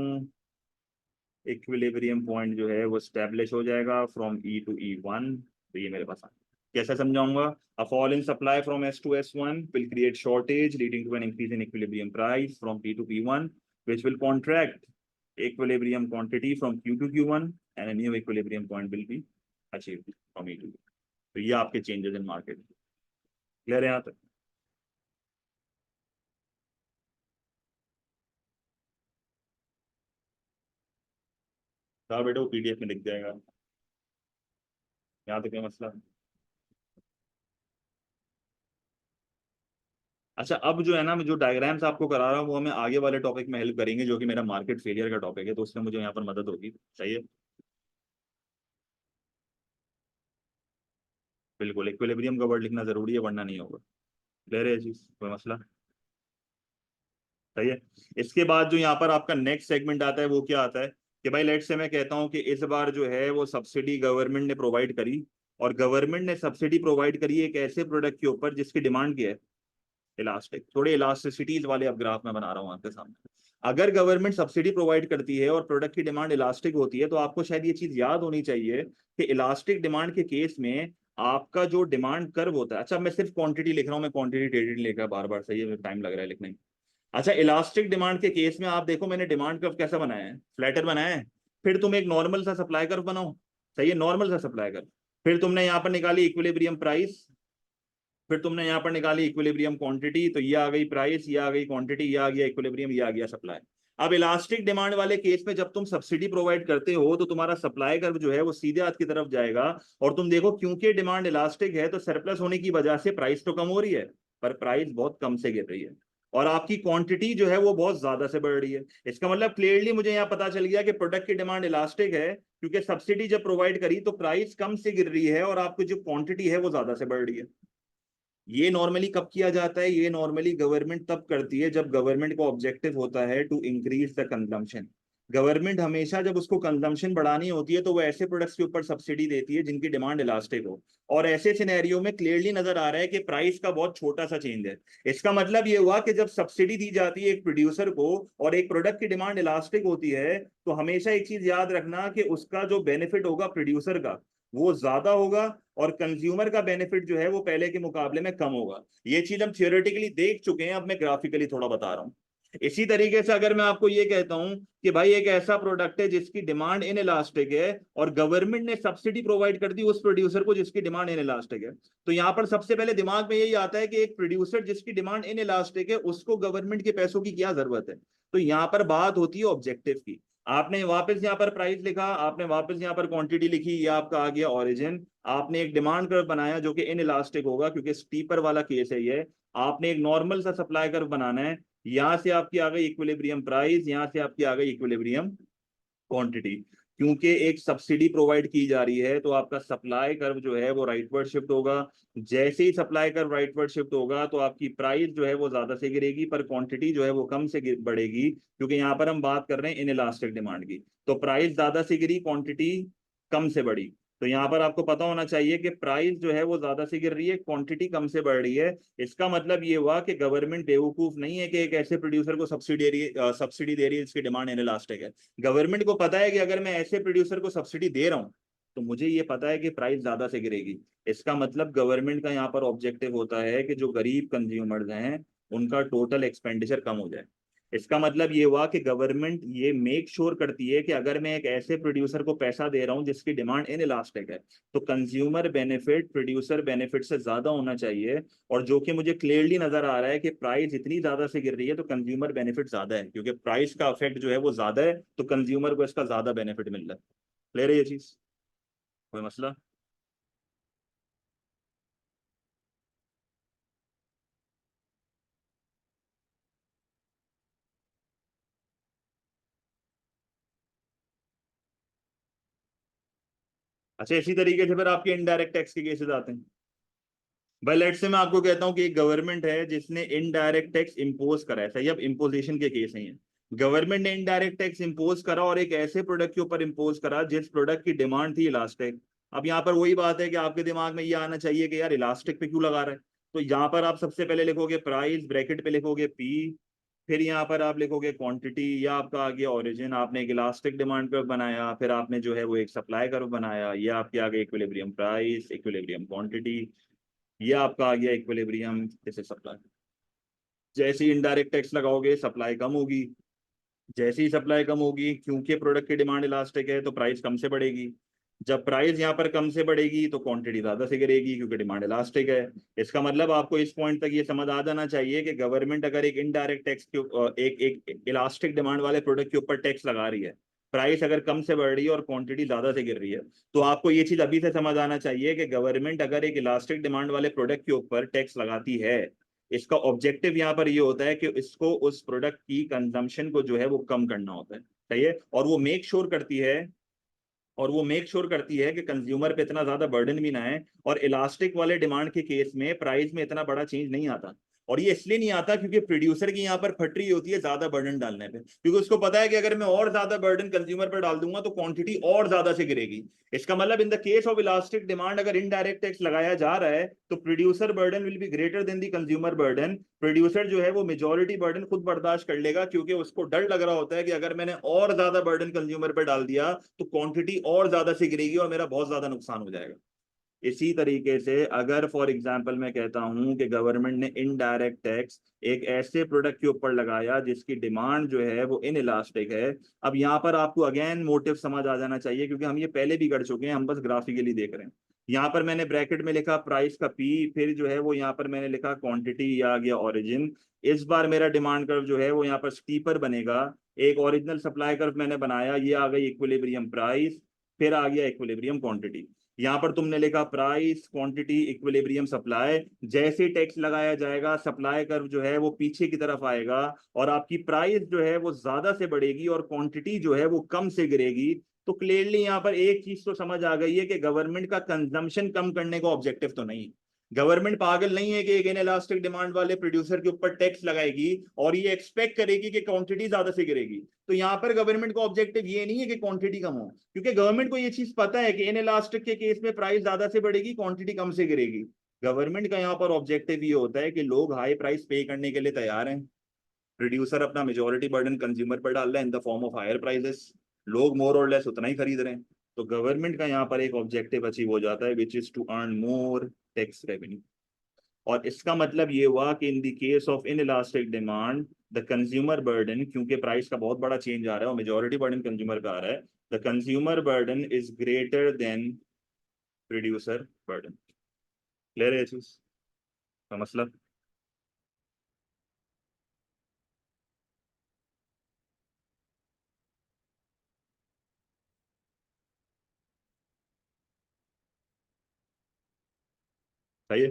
इक्विलिब्रियम पॉइंट जो है वो स्टैब्लिश हो जाएगा फ्रॉम E to E1। तो ये मेरे पास आ गया। कैसे समझाऊंगा, a fall in supply from S to S1 will create shortage leading to an increase in equilibrium price from P to P1, which will contract equilibrium quantity from Q to Q1, and a new equilibrium point will be achieved from E to Q। तो ये आपके changes in market. Clear है यहाँ तक? हाँ बेटा वो PDF में दिख जाएगा। यहाँ तक क्या मसला? अच्छा, अब जो है ना, मैं जो डायग्राम्स आपको करा रहा हूँ वो हमें आगे वाले टॉपिक में हेल्प करेंगे, जो कि मेरा मार्केट फेलियर का टॉपिक है, तो उसमें मुझे यहाँ पर मदद होगी। सही है, बिल्कुल इक्विलिब्रियम का वर्ड लिखना जरूरी है, वरना नहीं होगा। क्लियर है ये चीज, कोई मसला? सही है। इसके बाद जो यहाँ पर आपका नेक्स्ट सेगमेंट आता है वो क्या आता है कि भाई लेट से मैं कहता हूँ कि इस बार जो है वो सब्सिडी गवर्नमेंट ने प्रोवाइड करी, और गवर्नमेंट ने सब्सिडी प्रोवाइड करी एक ऐसे प्रोडक्ट के ऊपर जिसकी डिमांड क्या है, इलास्टिक। थोड़े इलास्टिसिटीज वाले अब ग्राफ में बना रहा हूँ आपके सामने। अगर गवर्नमेंट सब्सिडी प्रोवाइड करती है और प्रोडक्ट की डिमांड इलास्टिक होती है, तो आपको शायद ये चीज याद होनी चाहिए कि इलास्टिक डिमांड के केस में आपका जो डिमांड कर्व होता है, अच्छा मैं सिर्फ क्वांटिटी लिख रहा हूँ, मैं क्वांटिटी ट्रेडेड लिख रहा है बार बार, सही है, टाइम लग रहा है लिखने में। अच्छा, इलास्टिक डिमांड के केस में आप देखो मैंने डिमांड कर्व कैसा बनाया है, फ्लैटर बनाया है। फिर तुम एक नॉर्मल सा सप्लाई कर्व बनाओ, सही है, नॉर्मल सा सप्लाई कर्व। फिर तुमने यहाँ पर निकाली इक्विलिब्रियम प्राइस, फिर तुमने यहाँ पर निकाली इक्विलिब्रियम क्वांटिटी, तो ये आ गई प्राइस, ये आ गई क्वांटिटी, ये आ गया इक्विलिब्रियम, ये आ गया सप्लाई। अब इलास्टिक डिमांड वाले केस में जब तुम सब्सिडी प्रोवाइड करते हो तो तुम्हारा सप्लाई कर्व जो है वो सीधे हाथ की तरफ जाएगा, और तुम देखो क्योंकि डिमांड इलास्टिक है तो सरप्लस होने की वजह से प्राइस तो कम हो रही है, पर प्राइस बहुत कम से गिर रही है, और आपकी क्वांटिटी जो है वो बहुत ज्यादा से बढ़ रही है। इसका मतलब क्लियरली मुझे यहाँ पता चल गया कि प्रोडक्ट की डिमांड इलास्टिक है, क्योंकि सब्सिडी जब प्रोवाइड करी तो प्राइस कम से गिर रही है और आपकी जो क्वांटिटी है वो ज्यादा से बढ़ रही है। ये नॉर्मली कब किया जाता है? ये नॉर्मली गवर्नमेंट तब करती है जब गवर्नमेंट को ऑब्जेक्टिव होता है to increase the consumption. Government हमेशा जब उसको कंजम्पशन बढ़ानी होती है तो वो ऐसे प्रोडक्ट्स के ऊपर सब्सिडी देती है जिनकी डिमांड इलास्टिक हो, और ऐसे सिनेरियो में क्लियरली नजर आ रहा है कि प्राइस का बहुत छोटा सा चेंज है। इसका मतलब ये हुआ कि जब सब्सिडी दी जाती है एक प्रोड्यूसर को और एक प्रोडक्ट की डिमांड इलास्टिक होती है, तो हमेशा एक चीज याद रखना कि उसका जो बेनिफिट होगा प्रोड्यूसर का वो ज्यादा होगा, और कंज्यूमर का बेनिफिट जो है वो पहले के मुकाबले में कम होगा। ये चीज हम थियोरेटिकली देख चुके हैं, अब मैं ग्राफिकली थोड़ा बता रहा हूँ। इसी तरीके से अगर मैं आपको ये कहता हूं कि भाई एक ऐसा प्रोडक्ट है जिसकी डिमांड इन इलास्टिक है और गवर्नमेंट ने सब्सिडी प्रोवाइड कर दी उस प्रोड्यूसर को जिसकी डिमांड इन इलास्टिक है, तो यहां पर सबसे पहले दिमाग में यही आता है कि एक प्रोड्यूसर जिसकी डिमांड इन इलास्टिक है उसको गवर्नमेंट के पैसों की क्या जरूरत है। तो यहां पर बात होती है ऑब्जेक्टिव की। आपने वापस यहाँ पर प्राइस लिखा, आपने वापस यहाँ पर क्वांटिटी लिखी, ये आपका आ गया ओरिजिन। आपने एक डिमांड कर्व बनाया जो कि इन इलास्टिक होगा क्योंकि स्टीपर वाला केस है ये। आपने एक नॉर्मल सा सप्लाई कर्व बनाना है, यहां से आपकी आ गई इक्विलिब्रियम प्राइस, यहां से आपकी आ गई इक्विलिब्रियम क्वांटिटी। क्योंकि एक सब्सिडी प्रोवाइड की जा रही है तो आपका सप्लाई कर्व जो है वो राइटवर्ड शिफ्ट होगा। जैसे ही सप्लाई कर्व राइटवर्ड शिफ्ट होगा तो आपकी प्राइस जो है वो ज्यादा से गिरेगी पर क्वांटिटी जो है वो कम से बढ़ेगी, क्योंकि यहाँ पर हम बात कर रहे हैं इन इलास्टिक डिमांड की। तो प्राइस ज्यादा से गिरी, क्वांटिटी कम से बढ़ी। तो यहाँ पर आपको पता होना चाहिए कि प्राइस जो है वो ज्यादा से गिर रही है, क्वांटिटी कम से बढ़ रही है। इसका मतलब ये हुआ कि गवर्नमेंट बेवकूफ नहीं है कि एक ऐसे प्रोड्यूसर को सब्सिडी दे रही है जिसकी डिमांड इनइलास्टिक है। गवर्नमेंट को पता है कि अगर मैं ऐसे प्रोड्यूसर को सब्सिडी दे रहा हूँ तो मुझे ये पता है कि प्राइस ज्यादा से गिरेगी। इसका मतलब गवर्नमेंट का यहाँ पर ऑब्जेक्टिव होता है कि जो गरीब कंज्यूमर्स हैं उनका टोटल एक्सपेंडिचर कम हो जाए। इसका मतलब ये हुआ कि गवर्नमेंट ये मेक श्योर करती है कि अगर मैं एक ऐसे प्रोड्यूसर को पैसा दे रहा हूं जिसकी डिमांड इन इलास्टिक है तो कंज्यूमर बेनिफिट प्रोड्यूसर बेनिफिट से ज्यादा होना चाहिए। और जो कि मुझे क्लियरली नजर आ रहा है कि प्राइस इतनी ज्यादा से गिर रही है तो कंज्यूमर बेनिफिट ज्यादा है, क्योंकि प्राइस का इफेक्ट जो है वो ज्यादा है तो कंज्यूमर को इसका ज्यादा बेनिफिट मिल रहा है। क्लियर है ये चीज? कोई मसला? अच्छा, इसी तरीके से फिर आपके इनडायरेक्ट टैक्स के केसेस आते हैं। भाई लेट से मैं आपको कहता हूँ कि एक गवर्नमेंट है जिसने इनडायरेक्ट टैक्स इंपोज करा है, सही? अब इंपोजिशन के केस हैं ये। गवर्नमेंट ने इनडायरेक्ट टैक्स इंपोज करा और एक ऐसे प्रोडक्ट के ऊपर इंपोज करा जिस प्रोडक्ट की डिमांड थी इलास्टिक। अब यहाँ पर वही बात है कि आपके दिमाग में ये आना चाहिए कि यार इलास्टिक पे क्यों लगा रहा है। तो यहाँ पर आप सबसे पहले लिखोगे प्राइस, ब्रैकेट पे लिखोगे पी, फिर यहाँ पर आप लिखोगे क्वांटिटी, या आपका आ गया ओरिजिन। आपने एक इलास्टिक डिमांड कर्व बनाया, फिर आपने जो है वो एक सप्लाई कर्व बनाया, ये आपके आ गए इक्विलिब्रियम प्राइस, इक्विलिब्रियम क्वांटिटी, ये आपका आ गया इक्विलिब्रियम जैसे सप्लाई। जैसे ही इनडायरेक्ट टैक्स लगाओगे सप्लाई कम होगी, जैसे ही सप्लाई कम होगी क्योंकि प्रोडक्ट की डिमांड इलास्टिक है तो प्राइस कम से बढ़ेगी। जब प्राइस यहाँ पर कम से बढ़ेगी तो क्वांटिटी ज्यादा से गिरेगी क्योंकि डिमांड इलास्टिक है। इसका मतलब आपको इस पॉइंट तक ये समझ आ जाना चाहिए कि गवर्नमेंट अगर एक इनडायरेक्ट टैक्स के एक इलास्टिक डिमांड वाले प्रोडक्ट के ऊपर टैक्स लगा रही है, प्राइस अगर कम से बढ़ रही है और क्वांटिटी ज्यादा से गिर रही है, तो आपको ये चीज अभी से समझ आना चाहिए कि गवर्नमेंट अगर एक इलास्टिक डिमांड वाले प्रोडक्ट के ऊपर टैक्स लगाती है, इसका ऑब्जेक्टिव यहाँ पर ये होता है कि इसको उस प्रोडक्ट की कंजम्पशन को जो है वो कम करना होता है। सही है? और वो मेक श्योर करती है कि कंज्यूमर पे इतना ज्यादा बर्डन भी ना है। और इलास्टिक वाले डिमांड के केस में प्राइस में इतना बड़ा चेंज नहीं आता, और ये इसलिए नहीं आता क्योंकि प्रोड्यूसर की यहाँ पर फटरी होती है ज्यादा बर्डन डालने पे, क्योंकि उसको पता है कि अगर मैं और ज्यादा बर्डन कंज्यूमर पर डाल दूंगा तो क्वांटिटी और ज्यादा से गिरेगी। इसका मतलब इन the case of elastic demand अगर इनडायरेक्ट टैक्स लगाया जा रहा है तो producer burden will be greater than the consumer burden. Producer जो है वो मेजोरिटी बर्डन खुद बर्दाश्त कर लेगा, क्योंकि उसको डर लग रहा होता है कि अगर मैंने और ज्यादा बर्डन कंज्यूमर पर डाल दिया तो क्वांटिटी और ज्यादा से गिरेगी और मेरा बहुत ज्यादा नुकसान हो जाएगा। इसी तरीके से अगर फॉर एग्जांपल मैं कहता हूं कि गवर्नमेंट ने इनडायरेक्ट टैक्स एक ऐसे प्रोडक्ट के ऊपर लगाया जिसकी डिमांड जो है वो इन इलास्टिक है, अब यहाँ पर आपको अगेन मोटिव समझ आ जाना चाहिए, क्योंकि हम ये पहले भी कर चुके हैं, हम बस ग्राफिकली देख रहे हैं। यहाँ पर मैंने ब्रैकेट में लिखा प्राइस का पी, फिर जो है वो यहाँ पर मैंने लिखा क्वांटिटी, या आ गया ओरिजिन। इस बार मेरा डिमांड कर्व जो है वो यहाँ पर स्टीपर बनेगा। एक ओरिजिनल सप्लाई कर्व मैंने बनाया, ये आ गई इक्विलिब्रियम प्राइस, फिर आ गया इक्विलिब्रियम क्वांटिटी। यहाँ पर तुमने लिखा प्राइस क्वांटिटी इक्विलिब्रियम सप्लाई, जैसे टैक्स लगाया जाएगा सप्लाई कर्व जो है वो पीछे की तरफ आएगा, और आपकी प्राइस जो है वो ज्यादा से बढ़ेगी और क्वांटिटी जो है वो कम से गिरेगी। तो क्लियरली यहाँ पर एक चीज तो समझ आ गई है कि गवर्नमेंट का कंजम्पशन कम करने का ऑब्जेक्टिव तो नहीं। गवर्नमेंट पागल नहीं है कि एक इनएलास्टिक डिमांड वाले प्रोड्यूसर के ऊपर टैक्स लगाएगी और ये एक्सपेक्ट करेगी कि क्वांटिटी ज्यादा से गिरेगी। तो यहाँ पर गवर्नमेंट का ऑब्जेक्टिव ये नहीं है कि क्वांटिटी कम हो, क्योंकि गवर्नमेंट को ये चीज पता है कि इनएलास्टिक के केस में प्राइस ज्यादा से बढ़ेगी, क्वांटिटी कम से गिरेगी। गवर्नमेंट का यहाँ पर ऑब्जेक्टिव ये होता है कि लोग हाई प्राइस पे करने के लिए तैयार हैं, प्रोड्यूसर अपना मेजोरिटी बर्डन कंज्यूमर पर डाल रहा है in the form of higher prices, लोग मोर और लेस उतना ही खरीद रहे हैं। तो गवर्नमेंट का यहाँ पर एक ऑब्जेक्टिव अचीव हो जाता है, which is to earn more tax revenue. और इसका मतलब ये हुआ कि in the case of inelastic demand the consumer burden, क्योंकि प्राइस का बहुत बड़ा चेंज आ रहा है और मेजोरिटी बर्डन कंज्यूमर का आ रहा है, the consumer burden is greater than producer burden. Clear है ये चीज का मतलब? सही है।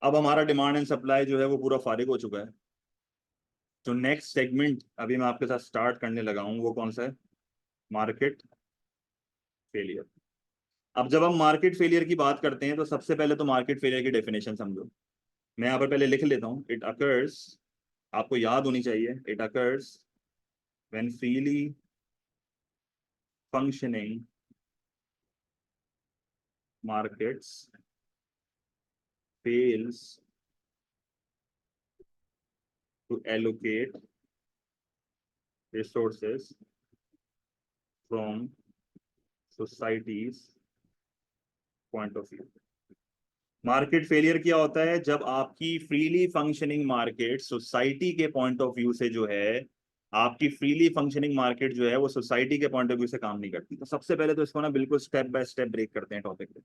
अब हमारा डिमांड एंड सप्लाई जो है वो पूरा फारिग हो चुका है। तो नेक्स्ट सेगमेंट अभी मैं आपके साथ स्टार्ट करने लगा हूँ, वो कौन सा है? Market failure. अब जब हम मार्केट फेलियर की बात करते हैं तो सबसे पहले तो मार्केट फेलियर की डेफिनेशन समझो। मैं यहाँ पर पहले लिख लेता हूँ। इट अकर्स, आपको याद होनी चाहिए, it occurs when freely functioning markets fails to allocate resources from societies point of view. Market failure क्या होता है? जब आपकी फ्रीली फंक्शनिंग मार्केट सोसाइटी के पॉइंट ऑफ व्यू से जो है, आपकी फ्रीली फंक्शनिंग मार्केट जो है वो सोसाइटी के पॉइंट ऑफ व्यू से काम नहीं करती। तो सबसे पहले तो इसको ना बिल्कुल स्टेप बाय स्टेप ब्रेक करते हैं टॉपिक पे।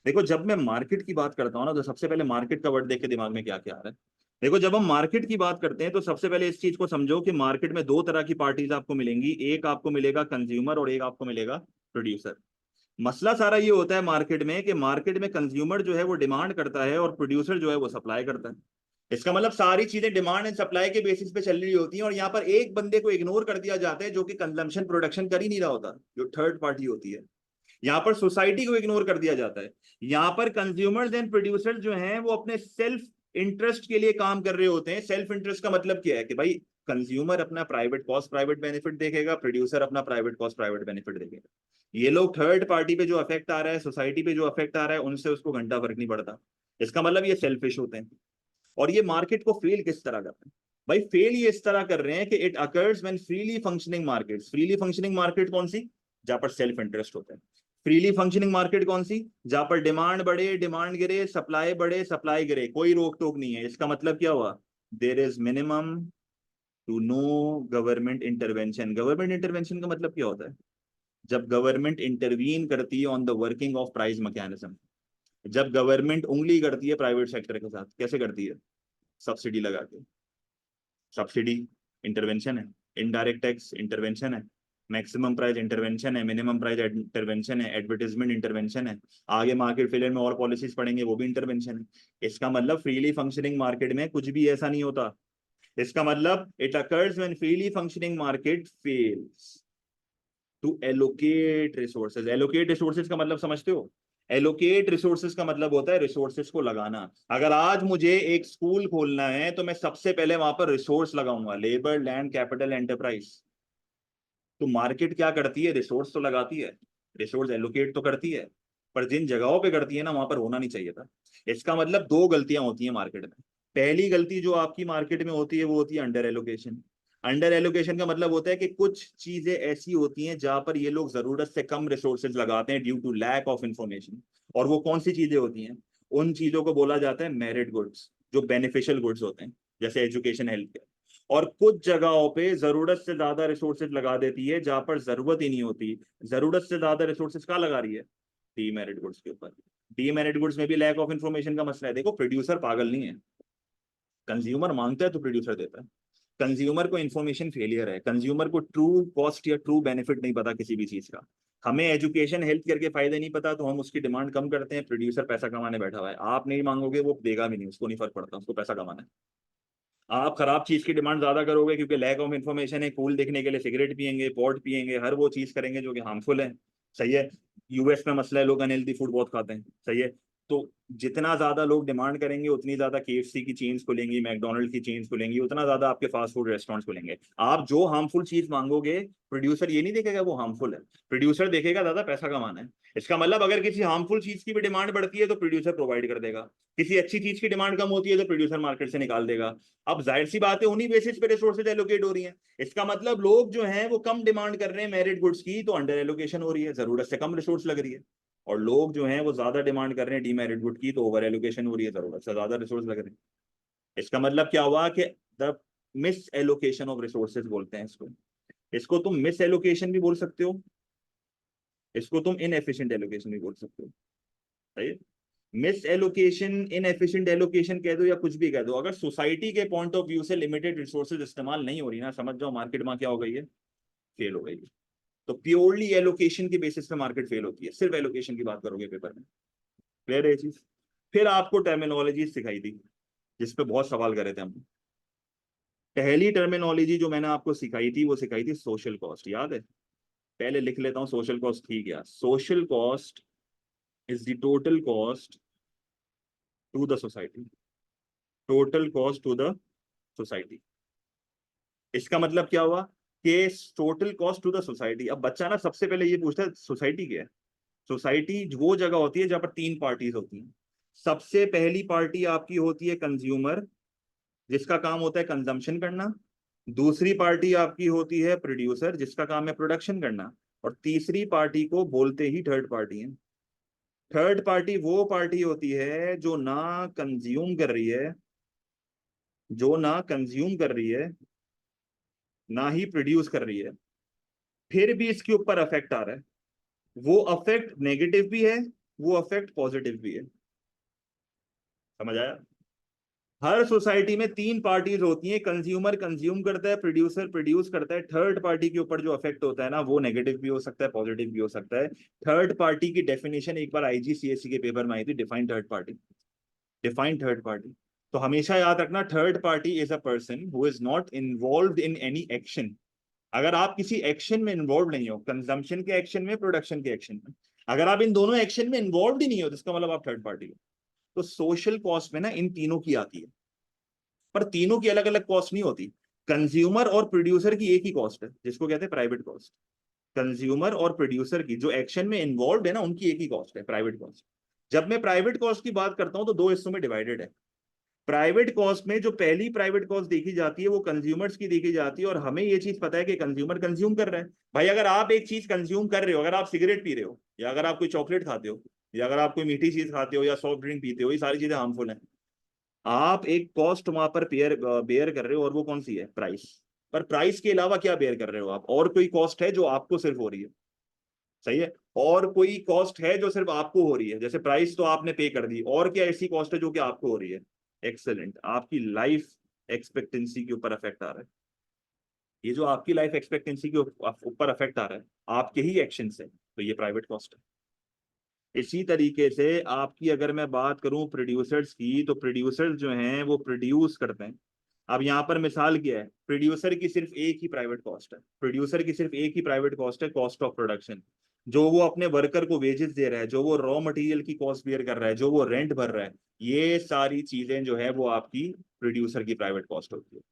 देखो, जब मैं मार्केट की बात करता हूँ ना, तो सबसे पहले मार्केट का वर्ड देख के दिमाग में क्या क्या आ रहा है? देखो, जब हम मार्केट की बात करते हैं तो सबसे पहले इस चीज को समझो कि मार्केट में दो तरह की पार्टीज आपको मिलेंगी, एक आपको मिलेगा कंज्यूमर और एक आपको मिलेगा प्रोड्यूसर। मसला सारा ये होता है मार्केट में कि मार्केट में कंज्यूमर जो है वो डिमांड करता है और प्रोड्यूसर जो है वो सप्लाई करता है। इसका मतलब सारी चीजें डिमांड एंड सप्लाई के बेसिस पे चल रही होती हैं, और यहाँ पर एक बंदे को इग्नोर कर दिया जाता है जो कि कंजम्पशन प्रोडक्शन कर ही नहीं रहा होता, जो थर्ड पार्टी होती है। यहाँ पर सोसाइटी को इग्नोर कर दिया जाता है। यहाँ पर कंज्यूमर्स एंड प्रोड्यूसर्स जो हैं वो अपने सेल्फ इंटरेस्ट के लिए काम कर रहे होते हैं। सेल्फ इंटरेस्ट का मतलब क्या है कि भाई, कंज्यूमर अपना प्राइवेट कॉस्ट प्राइवेट बेनिफिट देखेगा, प्रोड्यूसर अपना प्राइवेट कॉस्ट प्राइवेट बेनिफिट देखेगा। ये लोग थर्ड पार्टी पे जो अफेक्ट आ रहा है, सोसाइटी पे जो अफेक्ट आ रहा है, उनसे उसको घंटा फर्क नहीं पड़ता। इसका मतलब ये सेल्फिश होते हैं। और ये मार्केट को फेल किस तरह कर रहे हैं? भाई, फेल ये इस तरह कर रहे हैं कि it occurs when freely functioning market. Freely functioning market कौन सी? जहां पर सेल्फ इंटरेस्ट होता है। फ्रीली फंक्शनिंग मार्केट कौन सी? जहां पर डिमांड बढ़े डिमांड गिरे, सप्लाई बढ़े सप्लाई गिरे, कोई रोक टोक नहीं है। इसका मतलब क्या हुआ? There is minimum to no government intervention. Government intervention का मतलब क्या होता है? जब गवर्नमेंट इंटरवीन करती है on the working of price mechanism. जब गवर्नमेंट उंगली करती है प्राइवेट सेक्टर के साथ, कैसे करती है? सब्सिडी लगा के। सब्सिडी इंटरवेंशन है, इनडायरेक्ट टैक्स इंटरवेंशन है, मैक्सिमम प्राइस इंटरवेंशन है, मिनिमम प्राइस इंटरवेंशन है, एडवर्टीजमेंट इंटरवेंशन है। आगे मार्केट फेलियर में और पॉलिसीज पढ़ेंगे, वो भी इंटरवेंशन है। इसका मतलब फ्रीली फंक्शनिंग मार्केट में कुछ भी ऐसा नहीं होता। इसका मतलब it occurs when freely functioning market fails to allocate resources. Allocate resources का मतलब समझते हो? एलोकेट रिसोर्सेज का मतलब होता है रिसोर्सेज को लगाना। अगर आज मुझे एक स्कूल खोलना है तो मैं सबसे पहले वहां पर रिसोर्स लगाऊंगा, लेबर लैंड कैपिटल एंटरप्राइज। तो मार्केट क्या करती है? रिसोर्स तो लगाती है, रिसोर्स एलोकेट तो करती है, पर जिन जगहों पे करती है ना, वहां पर होना नहीं चाहिए था। इसका मतलब दो गलतियां होती हैं मार्केट में। पहली गलती जो आपकी मार्केट में होती है वो होती है अंडर एलोकेशन। अंडर एलोकेशन का मतलब होता है कि कुछ चीजें ऐसी होती हैं जहां पर ये लोग जरूरत से कम रिसोर्सेज लगाते हैं due to lack of information. और वो कौन सी चीजें होती हैं? उन चीजों को बोला जाता है मेरिट गुड्स, जो बेनिफिशियल गुड्स होते हैं, जैसे एजुकेशन, हेल्थ केयर। और कुछ जगहों पे जरूरत से ज्यादा रिसोर्सेज लगा देती है जहां पर जरूरत ही नहीं होती। जरूरत से ज्यादा रिसोर्सेज कहाँ लगा रही है? डीमेरिट गुड्स के ऊपर। डीमेरिट गुड्स में भी लैक ऑफ इन्फॉर्मेशन का मसला है। देखो, प्रोड्यूसर पागल नहीं है, कंज्यूमर मांगता है तो प्रोड्यूसर देता है। कंज्यूमर को इन्फॉर्मेशन फेलियर है, कंज्यूमर को ट्रू कॉस्ट या ट्रू बेनिफिट नहीं पता किसी भी चीज का। हमें एजुकेशन हेल्थ केयर के फायदे नहीं पता तो हम उसकी डिमांड कम करते हैं। प्रोड्यूसर पैसा कमाने बैठा हुआ है, आप नहीं मांगोगे वो देगा भी नहीं, उसको नहीं फर्क पड़ता, उसको पैसा कमाना है। आप खराब चीज की डिमांड ज्यादा करोगे क्योंकि लैक ऑफ इन्फॉर्मेशन है, कूल दिखने के लिए सिगरेट पियेंगे, पॉट पियेंगे, हर वो चीज करेंगे जो कि हार्मफुल है। सही है। यूएस में मसला है, लोग अनहेल्दी फूड बहुत खाते हैं। सही है। तो जितना ज्यादा लोग डिमांड करेंगे उतनी ज्यादा केएफसी की चेन्स खुलेंगी, मैकडोनल्ड की चेन्स खुलेंगी, उतना ज्यादा आपके फास्ट फूड रेस्टोरेंट्स खुलेंगे। आप जो हार्मफुल चीज मांगोगे, प्रोड्यूसर ये नहीं देखेगा वो हार्मफुल है, प्रोड्यूसर देखेगा ज्यादा पैसा कमाना है। इसका मतलब अगर किसी हार्मफुल चीज की भी डिमांड बढ़ती है तो प्रोड्यूसर प्रोवाइड कर देगा, किसी अच्छी चीज की डिमांड कम होती है तो प्रोड्यूसर मार्केट से निकाल देगा। अब जाहिर सी बात है उन्हीं बेसिस पे रिसोर्सेज एलोकेट हो रही हैं। इसका मतलब लोग जो हैं वो कम डिमांड कर रहे हैं मेरिट गुड्स की, तो अंडर एलोकेशन हो रही है, जरूरत से कम रिसोर्स लग रही है। और लोग जो हैं वो ज्यादा डिमांड कर रहे हैं डीमेरिट गुड की, तो ओवर एलोकेशन हो रही है, जरूरत से ज्यादा रिसोर्स लग रहे हैं। इसका मतलब क्या हुआ कि the miss allocation of resources बोलते हैं इसको। इसको तुम मिस एलोकेशन भी बोल सकते हो, इसको तुम इनएफिशिएंट एलोकेशन भी बोल सकते हो। सही है। मिस एलोकेशन, इनएफिशिएंट एलोकेशन कह दो या कुछ भी कह दो, अगर सोसाइटी के पॉइंट ऑफ व्यू से लिमिटेड रिसोर्सेज इस्तेमाल नहीं हो रही ना, समझ जाओ मार्केट में क्या हो गई है, फेल हो गई है। तो प्योरली एलोकेशन के बेसिस पे मार्केट फेल होती है, सिर्फ एलोकेशन की बात करोगे पेपर में। क्लियर है ये चीज? फिर आपको टर्मिनोलॉजी सिखाई थी जिस पे बहुत सवाल करे थे हम। पहली टर्मिनोलॉजी जो मैंने आपको सिखाई थी वो सिखाई थी सोशल कॉस्ट, याद है? पहले लिख लेता हूं सोशल कॉस्ट थी क्या। Social cost is the total cost to the society, total cost to the society. इसका मतलब क्या हुआ कि total cost to the society. अब बच्चा ना सबसे पहले ये पूछता है सोसाइटी क्या है। सोसाइटी वो जगह होती है जहां पर तीन पार्टीज होती हैं। सबसे पहली पार्टी आपकी होती है कंज्यूमर, जिसका काम होता है कंजम्पशन करना। दूसरी पार्टी आपकी होती है प्रोड्यूसर, जिसका काम है प्रोडक्शन करना। और तीसरी पार्टी को बोलते ही थर्ड पार्टी है। थर्ड पार्टी वो पार्टी होती है जो ना कंज्यूम कर रही है, जो ना कंज्यूम कर रही है, ना ही प्रोड्यूस कर रही है, फिर भी इसके ऊपर अफेक्ट आ रहा है। वो अफेक्ट नेगेटिव भी है, वो अफेक्ट पॉजिटिव भी है। समझ आया? हर सोसाइटी में तीन पार्टीज होती हैं, कंज्यूमर कंज्यूम करता है, प्रोड्यूसर प्रोड्यूस करता है। थर्ड पार्टी के ऊपर जो इफेक्ट होता है ना, वो नेगेटिव भी हो सकता है, पॉजिटिव भी हो सकता है। थर्ड पार्टी की डेफिनेशन एक बार आईजीसीएसई के पेपर में आई थी, define third party. Define third party. तो हमेशा याद रखना, third party is a person who is not involve in any action. अगर आप किसी एक्शन में इन्वॉल्व नहीं हो, कंजम्पशन के एक्शन में, प्रोडक्शन के एक्शन में, अगर आप इन दोनों एक्शन में इन्वॉल्व ही नहीं हो तो इसका मतलब आप थर्ड पार्टी हो। तो सोशल कॉस्ट में ना इन तीनों की आती है, पर तीनों की अलग अलग कॉस्ट नहीं होती। कंज्यूमर और प्रोड्यूसर की एक ही कॉस्ट है, जिसको कहते हैं प्राइवेट कॉस्ट। कंज्यूमर और प्रोड्यूसर की जो एक्शन में इन्वॉल्व है ना, उनकी एक ही कॉस्ट है, प्राइवेट कॉस्ट। जब मैं प्राइवेट कॉस्ट की बात करता हूं तो दो हिस्सों में डिवाइडेड है। प्राइवेट कॉस्ट में जो पहली प्राइवेट कॉस्ट देखी जाती है वो कंज्यूमर्स की देखी जाती है, और हमें ये चीज पता है कि कंज्यूमर कंज्यूम कर रहा है। भाई अगर आप एक चीज कंज्यूम कर रहे हो, अगर आप सिगरेट पी रहे हो, या अगर आप कोई चॉकलेट खाते हो, या अगर आप कोई मीठी चीज खाते हो, या सॉफ्ट ड्रिंक पीते हो, ये सारी चीजें हार्मफुल हैं। आप एक कॉस्ट वहां पर बेयर कर रहे हो, और वो कौन सी है? प्राइस। पर प्राइस के अलावा क्या बेयर कर रहे हो आप? और कोई कॉस्ट है जो आपको सिर्फ हो रही है। सही है। और कोई कॉस्ट है जो सिर्फ आपको हो रही है, जैसे प्राइस तो आपने पे कर दी, और क्या ऐसी कॉस्ट है जो कि आपको हो रही है? एक्सेलेंट, आपकी लाइफ एक्सपेक्टेंसी के ऊपर अफेक्ट आ रहा है। ये जो आपकी लाइफ एक्सपेक्टेंसी के ऊपर अफेक्ट आ रहा है आपके ही एक्शन से, तो ये प्राइवेट कॉस्ट है। इसी तरीके से आपकी अगर मैं बात करूं प्रोड्यूसर्स की, तो प्रोड्यूसर्स जो हैं वो प्रोड्यूस करते हैं। अब यहाँ पर मिसाल क्या है, प्रोड्यूसर की सिर्फ एक ही प्राइवेट कॉस्ट है, प्रोड्यूसर की सिर्फ एक ही प्राइवेट कॉस्ट है, कॉस्ट ऑफ प्रोडक्शन। जो वो अपने वर्कर को वेजेस दे रहा है, जो वो रॉ मटेरियल की कॉस्ट बेयर कर रहा है, जो वो रेंट भर रहा है, ये सारी चीजें जो है वो आपकी प्रोड्यूसर की प्राइवेट कॉस्ट होती है।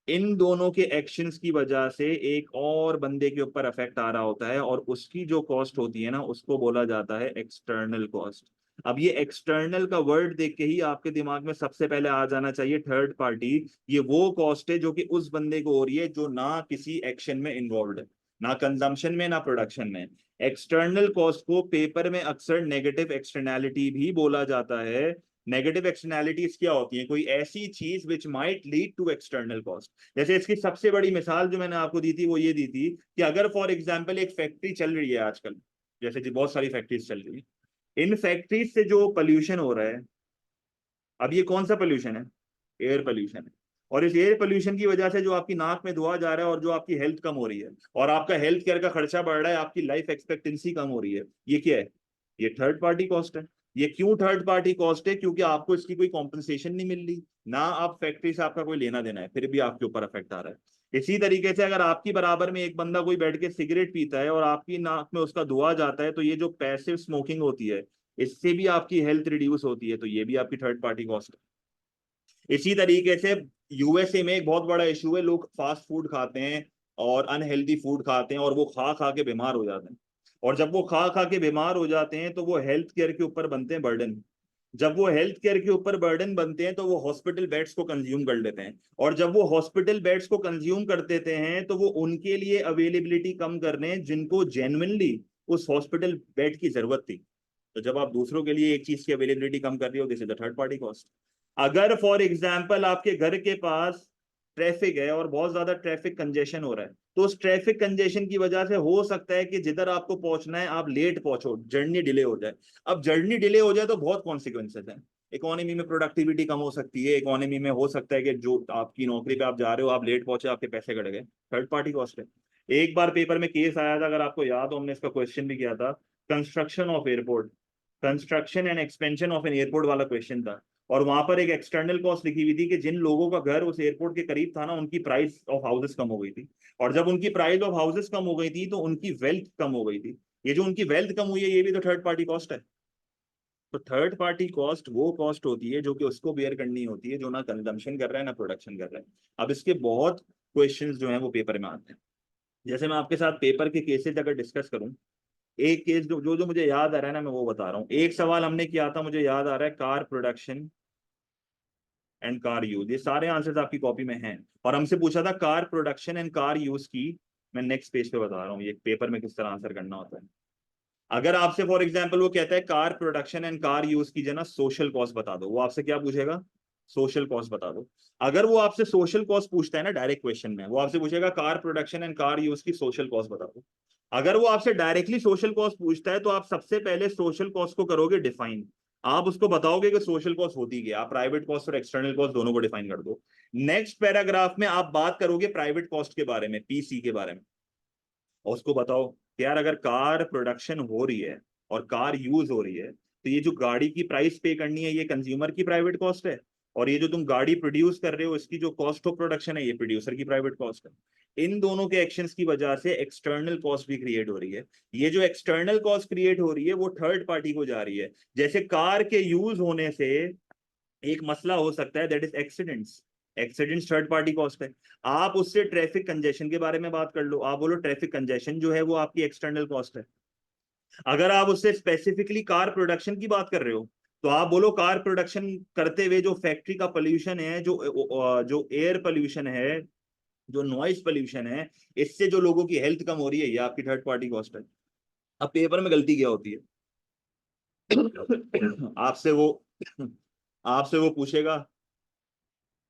इन दोनों के एक्शंस की वजह से एक और बंदे के ऊपर इफेक्ट आ रहा होता है, और उसकी जो कॉस्ट होती है ना, उसको बोला जाता है एक्सटर्नल कॉस्ट। अब ये एक्सटर्नल का वर्ड देख के ही आपके दिमाग में सबसे पहले आ जाना चाहिए थर्ड पार्टी। ये वो कॉस्ट है जो कि उस बंदे को हो रही है जो ना किसी एक्शन में इन्वॉल्व है, ना कंजम्पशन में ना प्रोडक्शन में। एक्सटर्नल कॉस्ट को पेपर में अक्सर नेगेटिव एक्सटर्नैलिटी भी बोला जाता है। नेगेटिव एक्सटर्नैलिटीज क्या होती हैं? कोई ऐसी चीज which might lead to external cost. जैसे इसकी सबसे बड़ी मिसाल जो मैंने आपको दी थी वो ये दी थी कि अगर फॉर एग्जांपल एक फैक्ट्री चल रही है आजकल, जैसे कि बहुत सारी फैक्ट्रीज चल रही है, इन फैक्ट्रीज से जो पोल्यूशन हो रहा है, अब ये कौन सा पोल्यूशन है? एयर पोल्यूशन है। और इस एयर पोल्यूशन की वजह से जो आपकी नाक में धुआं जा रहा है और जो आपकी हेल्थ कम हो रही है और आपका हेल्थ केयर का खर्चा बढ़ रहा है, आपकी लाइफ एक्सपेक्टेंसी कम हो रही है, ये क्या है? ये थर्ड पार्टी कॉस्ट है। ये क्यों थर्ड पार्टी कॉस्ट है? क्योंकि आपको इसकी कोई कॉम्पनसेशन नहीं मिल रही, ना आप फैक्ट्री से आपका कोई लेना देना है, फिर भी आपके ऊपर इफेक्ट आ रहा है। इसी तरीके से अगर आपकी बराबर में एक बंदा कोई बैठ के सिगरेट पीता है और आपकी नाक में उसका धुआं जाता है, तो ये जो पैसिव स्मोकिंग होती है, इससे भी आपकी हेल्थ रिड्यूस होती है, तो ये भी आपकी थर्ड पार्टी कॉस्ट है। इसी तरीके से यूएसए में एक बहुत बड़ा इशू है, लोग फास्ट फूड खाते हैं और अनहेल्दी फूड खाते हैं और वो खा खा के बीमार हो जाते हैं। और जब वो खा खा के बीमार हो जाते हैं तो वो हेल्थ केयर के ऊपर बनते हैं बर्डन। जब वो हेल्थ केयर के ऊपर बर्डन बनते हैं तो वो हॉस्पिटल बेड्स को कंज्यूम कर लेते हैं। और जब वो हॉस्पिटल बेड्स को कंज्यूम कर देते हैं तो वो उनके लिए अवेलेबिलिटी कम कर रहे हैं जिनको जेन्युइनली उस हॉस्पिटल बेड की जरूरत थी। तो जब आप दूसरों के लिए एक चीज की अवेलेबिलिटी कम कर रही हो, this is the third party cost. अगर फॉर एग्जाम्पल आपके घर के पास ट्रैफिक है और बहुत ज्यादा ट्रैफिक कंजेशन हो रहा है, तो उस ट्रैफिक कंजेशन की वजह से हो सकता है कि जिधर आपको पहुंचना है आप लेट पहुंचो, जर्नी डिले हो जाए। अब जर्नी डिले हो जाए तो बहुत कॉन्सिक्वेंसेस हैं। इकोनॉमी में प्रोडक्टिविटी कम हो सकती है, इकोनॉमी में हो सकता है कि जो आपकी नौकरी पे आप जा रहे हो आप लेट पहुंचे, आपके पैसे कट गए, थर्ड पार्टी कॉस्ट है। एक बार पेपर में केस आया था, अगर आपको याद हो, हमने इसका क्वेश्चन भी किया था, construction of airport, construction and expansion of an airport वाला क्वेश्चन था। और वहां पर एक एक्सटर्नल कॉस्ट लिखी हुई थी कि जिन लोगों का घर उस एयरपोर्ट के करीब था ना, उनकी प्राइस ऑफ हाउसेस कम हो गई थी। और जब उनकी प्राइस ऑफ हाउसेस कम हो गई थी तो उनकी वेल्थ कम हो गई थी। ये जो उनकी वेल्थ कम हुई है, ये भी तो थर्ड पार्टी कॉस्ट है। तो थर्ड पार्टी कॉस्ट वो कॉस्ट होती है जो कि उसको बेयर करनी होती है जो ना कंजम्पशन कर रहा है ना प्रोडक्शन कर रहा है। अब इसके बहुत क्वेश्चंस जो हैं वो पेपर में आते हैं। जैसे मैं आपके साथ पेपर के केसेस अगर डिस्कस करूं, एक केस जो जो जो मुझे याद आ रहा है ना, मैं वो बता रहा हूँ। एक सवाल हमने किया था, मुझे याद आ रहा है, car production and car use, ये सारे आंसर्स आपकी कॉपी में हैं। और हमसे पूछा था car production and car use की, मैं नेक्स्ट पेज पे बता रहा हूँ ये पेपर में किस तरह आंसर करना होता है। अगर आपसे फॉर एग्जांपल वो कहता है car production and car use की जो ना सोशल कॉस्ट बता दो, वो आपसे क्या पूछेगा? सोशल कॉस्ट बता दो। अगर वो आपसे सोशल कॉस्ट पूछता है ना डायरेक्ट क्वेश्चन में, वो आपसे पूछेगा car production and car use की सोशल कॉस्ट बता दो। अगर वो आपसे डायरेक्टली सोशल कॉस्ट पूछता है तो आप सबसे पहले सोशल कॉस्ट को करोगे डिफाइन। आप उसको बताओगे कि सोशल कॉस्ट होती क्या, आप प्राइवेट कॉस्ट और एक्सटर्नल कॉस्ट दोनों को डिफाइन कर दो। नेक्स्ट पैराग्राफ में आप बात करोगे प्राइवेट कॉस्ट के बारे में, पीसी के बारे में, और उसको बताओ कि यार अगर कार प्रोडक्शन हो रही है और कार यूज हो रही है, तो ये जो गाड़ी की प्राइस पे करनी है ये कंज्यूमर की प्राइवेट कॉस्ट है, और ये जो तुम गाड़ी प्रोड्यूस कर रहे हो इसकी जो कॉस्ट ऑफ प्रोडक्शन है ये प्रोड्यूसर की प्राइवेट कॉस्ट है। इन दोनों के एक्शंस की वजह से एक्सटर्नल कॉस्ट भी क्रिएट हो रही है। ये जो एक्सटर्नल कॉस्ट क्रिएट हो रही है वो थर्ड पार्टी को जा रही है। जैसे कार के यूज होने से एक मसला हो सकता है, that is accidents. Accidents third party cost है। आप उससे ट्रैफिक कंजेशन के बारे में बात कर लो, आप बोलो ट्रैफिक कंजेशन जो है वो आपकी एक्सटर्नल कॉस्ट है। अगर आप उससे स्पेसिफिकली कार प्रोडक्शन की बात कर रहे हो, तो आप बोलो कार प्रोडक्शन करते हुए जो फैक्ट्री का पोल्यूशन है, जो एयर पोल्यूशन है, जो नॉइस पोल्यूशन है, इससे जो लोगों की हेल्थ कम हो रही है, ये आपकी थर्ड पार्टी कॉस्ट है। अब पेपर में गलती क्या होती है? आपसे वो आपसे वो पूछेगा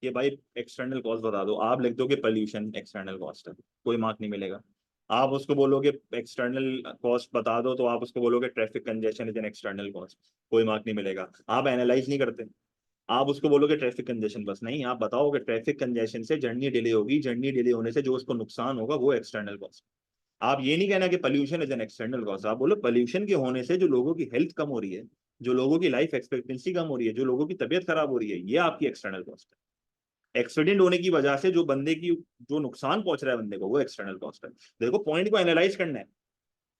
कि भाई एक्सटर्नल कॉस्ट बता दो, आप लिख दो कि पोल्यूशन एक्सटर्नल कॉस्ट है, कोई मार्क नहीं मिलेगा। आप उसको बोलोगे एक्सटर्नल कॉस्ट बता दो, तो आप उसको बोलोगे traffic congestion is an external cost, कोई मार्क नहीं मिलेगा। आप एनालाइज नहीं करते, आप उसको बोलोगे ट्रैफिक कंजेशन, बस नहीं, आप बताओ कि ट्रैफिक कंजेशन से जर्नी डिले होगी, जर्नी डिले होने से जो उसको नुकसान होगा वो एक्सटर्नल कॉस्ट। आप ये नहीं कहना कि pollution is an external cost, आप बोलो पोल्यूशन के होने से जो लोगों की हेल्थ कम हो रही है, जो लोगों की लाइफ एक्सपेक्टेंसी कम हो रही है, जो लोगों की तबीयत खराब हो रही है, ये आपकी एक्सटर्नल कॉस्ट है। एक्सीडेंट होने की वजह से जो बंदे की जो नुकसान पहुंच रहा है बंदे को, वो एक्सटर्नल कॉस्ट है। देखो पॉइंट को एनालाइज करना है।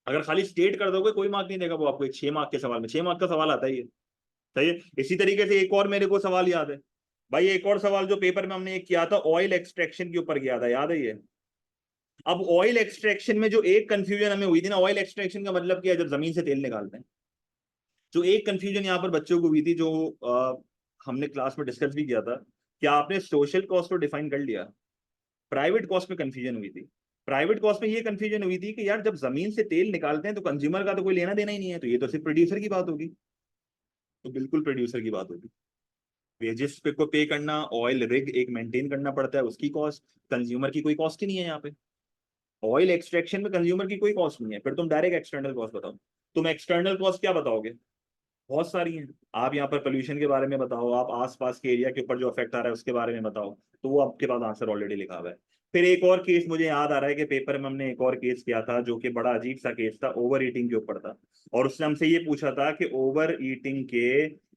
अगर खाली स्टेट कर दोगे कोई मार्क नहीं देगा वो आपको। एक 6 मार्क के सवाल में 6 मार्क का सवाल आता है ये, सही है। इसी तरीके से एक और मेरे को सवाल याद है भाई, एक और सवाल जो पेपर में हमने एक किया था ऑयल एक्सट्रैक्शन के ऊपर किया था, याद है ये? अब ऑयल एक्सट्रैक्शन में जो एक कंफ्यूजन हमें हुई थी ना, ऑयल एक्सट्रैक्शन का मतलब क्या है? जब जमीन से तेल निकालते हैं, जो एक कंफ्यूजन यहाँ पर बच्चों को हुई थी, जो हमने क्लास में डिस्कस भी किया था, क्या आपने सोशल कॉस्ट को डिफाइन कर लिया? प्राइवेट कॉस्ट में कंफ्यूजन हुई थी। प्राइवेट कॉस्ट में ये कंफ्यूजन हुई थी कि यार जब जमीन से तेल निकालते हैं तो कंज्यूमर का तो कोई लेना देना ही नहीं है, तो ये तो सिर्फ प्रोड्यूसर की बात होगी। तो बिल्कुल प्रोड्यूसर की बात होगी। वेजेस पे को पे करना, ऑयल रिग एक मेंटेन करना पड़ता है, उसकी कॉस्ट। कंज्यूमर की कोई कॉस्ट ही नहीं है यहाँ पे। ऑयल एक्सट्रैक्शन में कंज्यूमर की कोई कॉस्ट नहीं है। फिर तुम डायरेक्ट एक्सटर्नल कॉस्ट बताओ। तुम एक्सटर्नल कॉस्ट क्या बताओगे? बहुत सारी हैं। आप यहाँ पर पोल्यूशन के बारे में बताओ, आप आसपास के एरिया के ऊपर जो इफेक्ट आ रहा है उसके बारे में बताओ, तो वो आपके पास आंसर ऑलरेडी लिखा हुआ है। फिर एक और केस मुझे याद आ रहा है कि पेपर में हमने एक और केस किया था जो कि बड़ा अजीब सा केस था, ओवर ईटिंग के ऊपर था। और उसने हमसे ये पूछा था कि ओवर ईटिंग के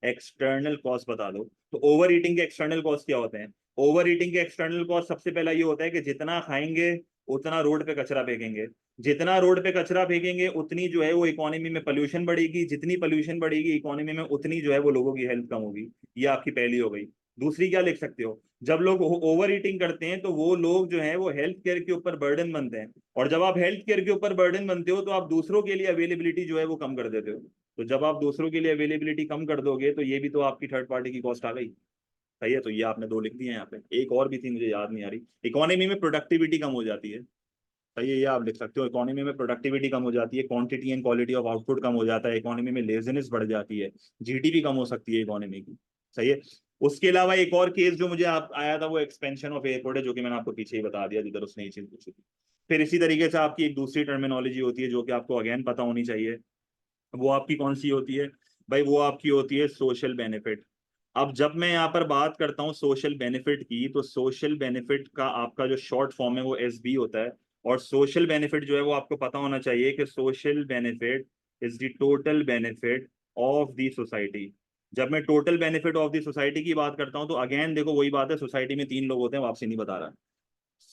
एक्सटर्नल कॉस्ट बता दो। तो ओवर ईटिंग के एक्सटर्नल कॉस्ट क्या होते हैं? ओवर ईटिंग के एक्सटर्नल कॉस्ट सबसे पहला ये होता है कि जितना खाएंगे उतना रोड पे कचरा फेंकेंगे। जितना रोड पे कचरा फेंकेंगे उतनी जो है वो इकोनॉमी में पोल्यूशन बढ़ेगी, जितनी पोल्यूशन बढ़ेगी इकोनॉमी में उतनी जो है वो लोगों की हेल्थ कम होगी। ये आपकी पहली हो गई। दूसरी क्या लिख सकते हो? जब लोग ओवर ईटिंग करते हैं तो वो लोग जो है वो हेल्थ केयर के ऊपर बर्डन बनते हैं। और जब आप हेल्थ केयर के ऊपर बर्डन बनते हो तो आप दूसरों के लिए अवेलेबिलिटी जो है वो कम कर देते हो। तो जब आप दूसरों के लिए अवेलेबिलिटी कम कर दोगे तो ये भी तो आपकी थर्ड पार्टी की कॉस्ट आ गई। सही है, तो ये आपने दो लिख दिए यहाँ पे। एक और भी थी मुझे याद नहीं आ रही। इकोनॉमी में प्रोडक्टिविटी कम हो जाती है। सही है, ये आप लिख सकते हो। इकोनॉमी में प्रोडक्टिविटी कम हो जाती है, quantity and quality of output कम हो जाता है, इकोनॉमी में लेजीनेस बढ़ जाती है, जीडीपी कम हो सकती है इकोनॉमी की। सही है। उसके अलावा एक और केस जो मुझे आप आया था वो एक्सपेंशन ऑफ एयरपोर्ट है, जो कि मैंने आपको पीछे ही बता दिया जिधर उसने ये चीज पूछी थी। फिर इसी तरीके से आपकी एक दूसरी टर्मिनोलॉजी होती है जो कि आपको अगेन पता होनी चाहिए। वो आपकी कौन सी होती है? भाई वो आपकी होती है सोशल बेनिफिट। अब जब मैं यहाँ पर बात करता हूँ सोशल बेनिफिट की, तो सोशल बेनिफिट का आपका जो शॉर्ट फॉर्म है वो एसबी होता है। और सोशल बेनिफिट जो है वो आपको पता होना चाहिए कि social benefit is the total benefit of the society. जब मैं total benefit of the society की बात करता हूँ तो अगेन देखो वही बात है, सोसाइटी में तीन लोग होते हैं, वापसी नहीं बता रहा।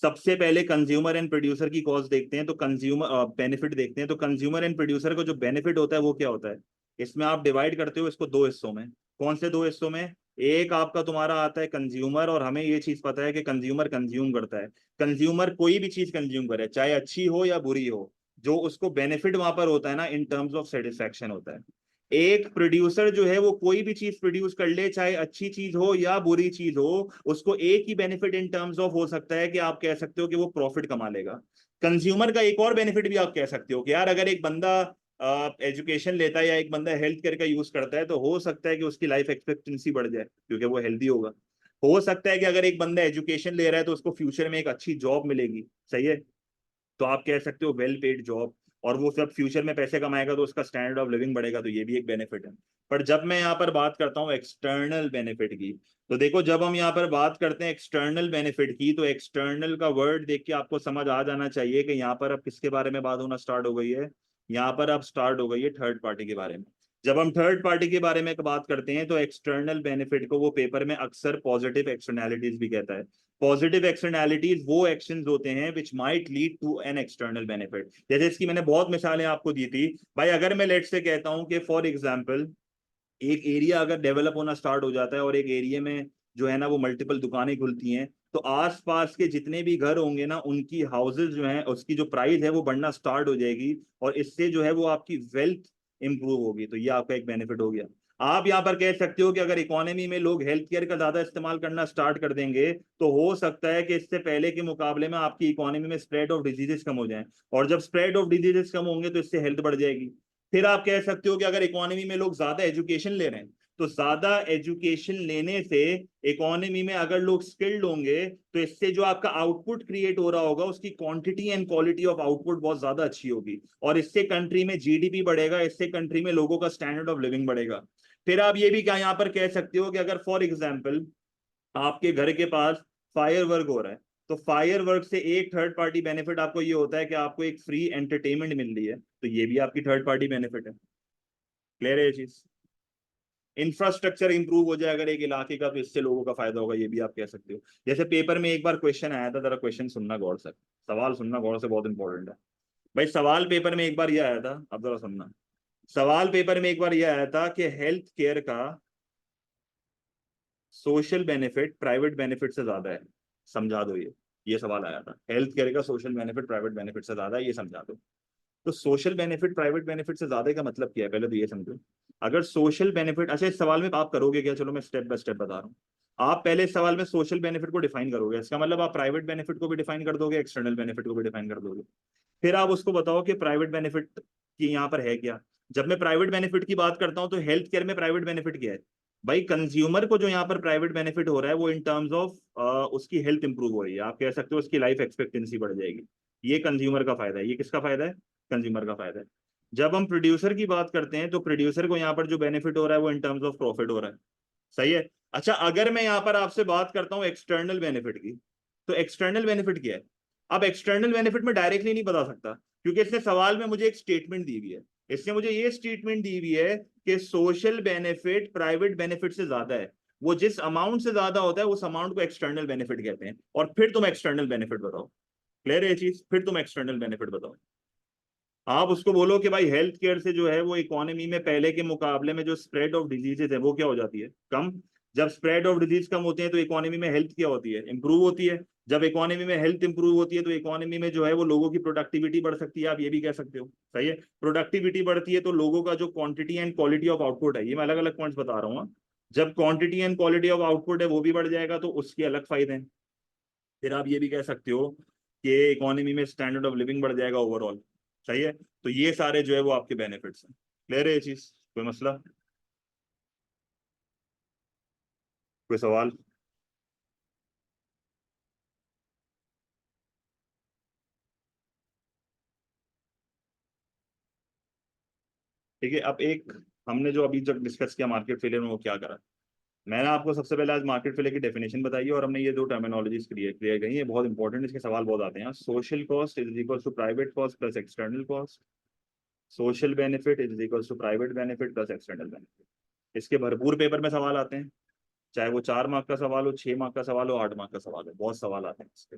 सबसे पहले कंज्यूमर एंड प्रोड्यूसर की कॉस्ट देखते हैं, तो कंज्यूमर बेनिफिट देखते हैं। तो कंज्यूमर एंड प्रोड्यूसर को जो बेनिफिट होता है वो क्या होता है? इसमें आप डिवाइड करते हो इसको दो हिस्सों में। कौन से दो हिस्सों में? एक आपका तुम्हारा आता है कंज्यूमर, और हमें ये चीज पता है कि कंज्यूमर कंज्यूम करता है। कंज्यूमर कोई भी चीज कंज्यूम करे, चाहे अच्छी हो या बुरी हो, जो उसको बेनिफिट वहां पर होता है ना, इन टर्म्स ऑफ सेटिस्फैक्शन होता है। एक प्रोड्यूसर जो है वो कोई भी चीज प्रोड्यूस कर ले, चाहे अच्छी चीज हो या बुरी चीज हो, उसको एक ही बेनिफिट इन टर्म्स ऑफ हो सकता है कि आप कह सकते हो कि वो प्रॉफिट कमा लेगा। कंज्यूमर का एक और बेनिफिट भी आप कह सकते हो कि यार अगर एक बंदा एजुकेशन लेता है या एक बंदा हेल्थ केयर का यूज करता है तो हो सकता है कि उसकी लाइफ एक्सपेक्टेंसी बढ़ जाए क्योंकि वो हेल्दी होगा। हो सकता है कि अगर एक बंदा एजुकेशन ले रहा है तो उसको फ्यूचर में एक अच्छी जॉब मिलेगी। सही है, तो आप कह सकते हो वेल पेड जॉब। और वो सब फ्यूचर में पैसे कमाएगा तो उसका स्टैंडर्ड ऑफ लिविंग बढ़ेगा, तो ये भी एक बेनिफिट है। पर जब मैं यहाँ पर बात करता हूँ एक्सटर्नल बेनिफिट की, तो देखो जब हम यहाँ पर बात करते हैं एक्सटर्नल बेनिफिट की, तो एक्सटर्नल का वर्ड देख के आपको समझ आ जाना चाहिए कि यहाँ पर अब किसके बारे में बात होना स्टार्ट हो गई है। यहाँ पर अब स्टार्ट हो गई है थर्ड पार्टी के बारे में। जब हम थर्ड पार्टी के बारे में बात करते हैं तो एक्सटर्नल बेनिफिट को वो पेपर में अक्सर पॉजिटिव एक्सटर्नैलिटीज भी कहता है। पॉजिटिव एक्सटर्नैलिटीज वो एक्शंस होते हैं which might lead to an external benefit. जैसे इसकी मैंने बहुत मिसालें आपको दी थी। भाई अगर मैं लेट से कहता हूं कि फॉर एग्जांपल एक एरिया अगर डेवलप होना स्टार्ट हो जाता है और एक एरिया में जो है ना वो मल्टीपल दुकानें खुलती हैं, तो आसपास के जितने भी घर होंगे ना उनकी हाउसेज जो है उसकी जो प्राइस है वो बढ़ना स्टार्ट हो जाएगी। और इससे जो है वो आपकी वेल्थ इंप्रूव होगी, तो ये आपका एक बेनिफिट हो गया। आप यहाँ पर कह सकते हो कि अगर इकोनॉमी में लोग हेल्थ केयर का ज्यादा इस्तेमाल करना स्टार्ट कर देंगे तो हो सकता है कि इससे पहले के मुकाबले में आपकी इकोनॉमी में स्प्रेड ऑफ डिजीजेस कम हो जाए। और जब स्प्रेड ऑफ डिजीजेस कम होंगे तो इससे हेल्थ बढ़ जाएगी। फिर आप कह सकते हो कि अगर इकोनॉमी में लोग ज्यादा एजुकेशन ले रहे हैं, तो ज्यादा एजुकेशन लेने से इकोनॉमी में अगर लोग स्किल्ड होंगे तो इससे जो आपका आउटपुट क्रिएट हो रहा होगा उसकी quantity and quality of output बहुत ज्यादा अच्छी होगी। और इससे कंट्री में जीडीपी बढ़ेगा, इससे कंट्री में लोगों का स्टैंडर्ड ऑफ लिविंग बढ़ेगा। फिर आप ये भी क्या यहाँ पर कह सकते हो कि अगर फॉर एग्जाम्पल आपके घर के पास फायर वर्क हो रहा है, तो फायर वर्क से एक थर्ड पार्टी बेनिफिट आपको ये होता है कि आपको एक फ्री एंटरटेनमेंट मिल रही है, तो ये भी आपकी थर्ड पार्टी बेनिफिट है। क्लियर है ये चीज? इंफ्रास्ट्रक्चर इंप्रूव हो जाए अगर एक इलाके का तो इससे लोगों का फायदा होगा, ये भी आप कह सकते हो। जैसे पेपर में एक बार क्वेश्चन आया था, जरा क्वेश्चन सुनना गौर से, सवाल सुनना गौर से, बहुत इंपॉर्टेंट है। भाई सवाल पेपर में एक बार ये आया था, अब जरा सुनना। सवाल पेपर में एक बार ये आया था कि हेल्थ केयर का सोशल बेनिफिट प्राइवेट बेनिफिट से ज्यादा है, समझा दो ये सवाल आया था, हेल्थ केयर का सोशल बेनिफिट प्राइवेट बेनिफिट से ज्यादा है, ये समझा दो। तो सोशल बेनिफिट प्राइवेट बेनिफिट से ज्यादा का मतलब क्या है, पहले तो ये समझो। अगर सोशल बेनिफिट, अच्छा इस सवाल में आप करोगे क्या, चलो मैं स्टेप बाय स्टेप बता रहा हूँ। आप पहले इस सवाल में सोशल बेनिफिट को डिफाइन करोगे, इसका मतलब आप प्राइवेट बेनिफिट को भी डिफाइन कर दोगे, एक्सटर्नल बेनिफिट को भी डिफाइन कर दोगे। फिर आप उसको बताओ कि प्राइवेट बेनिफिट की यहाँ पर है क्या। जब मैं प्राइवेट बेनिफिट की बात करता हूँ तो हेल्थ केयर में प्राइवेट बेनिफिट क्या है भाई, कंज्यूमर को जो यहाँ पर प्राइवेट बेनिफिट हो रहा है वो इन टर्म्स ऑफ उसकी हेल्थ इंप्रूव हो रही है, आप कह सकते हो उसकी लाइफ एक्सपेक्टेंसी बढ़ जाएगी। ये कंज्यूमर का फायदा है, ये किसका फायदा है, कंज्यूमर का फायदा है। जब हम प्रोड्यूसर की बात करते हैं तो प्रोड्यूसर को यहाँ पर जो बेनिफिट हो रहा है वो इन टर्म्स ऑफ प्रॉफिट हो रहा है। सही है। अच्छा अगर मैं यहाँ पर आपसे बात करता हूँ एक्सटर्नल बेनिफिट की, तो एक्सटर्नल बेनिफिट क्या है। अब एक्सटर्नल बेनिफिट में डायरेक्टली नहीं बता सकता, क्योंकि इसने सवाल में मुझे एक स्टेटमेंट दी हुई है। इसने मुझे ये स्टेटमेंट दी हुई है कि सोशल बेनिफिट प्राइवेट बेनिफिट से ज्यादा है, वो जिस अमाउंट से ज्यादा होता है उस अमाउंट को एक्सटर्नल बेनिफिट कहते हैं। और फिर तुम एक्सटर्नल बेनिफिट बताओ, क्लियर है ये चीज, फिर तुम एक्सटर्नल बेनिफिट बताओ। आप उसको बोलो कि भाई हेल्थ केयर से जो है वो इकोनॉमी में पहले के मुकाबले में जो स्प्रेड ऑफ डिजीजेज है वो क्या हो जाती है, कम। जब स्प्रेड ऑफ डिजीज कम होते हैं तो इकोनॉमी में हेल्थ क्या होती है, इंप्रूव होती है। जब इकोनॉमी में हेल्थ इंप्रूव होती है तो इकोनॉमी में जो है वो लोगों की प्रोडक्टिविटी बढ़ सकती है, आप ये भी कह सकते हो। सही है। प्रोडक्टिविटी बढ़ती है तो लोगों का जो quantity and quality of output है, ये मैं अलग अलग पॉइंट्स बता रहा हूँ हाँ। जब quantity and quality of output है वो भी बढ़ जाएगा तो उसके अलग फायदे हैं। फिर आप ये भी कह सकते हो कि इकोनॉमी में स्टैंडर्ड ऑफ लिविंग बढ़ जाएगा ओवरऑल। सही है। तो ये सारे जो है वो आपके बेनिफिट्स हैं। क्लियर है ये चीज, कोई मसला, कोई सवाल। ठीक है। अब एक हमने जो अभी जब डिस्कस किया मार्केट फेलियर में वो क्या करा, मैंने आपको सबसे पहले आज मार्केट फेलियर की डेफिनेशन बताई है और हमने ये दो टर्मिनोलॉजीज क्लियर क्लियर कही है, बहुत इंपॉर्टेंट, इसके सवाल बहुत आते हैं। Social cost is equal to private cost plus external cost, social benefit is equal to private benefit plus external benefit. इसके भरपूर पेपर में सवाल आते हैं, चाहे वो 4 मार्क का सवाल हो, 6 मार्क का सवाल हो, 8 मार्क का सवाल हो, बहुत सवाल आते हैं इसके।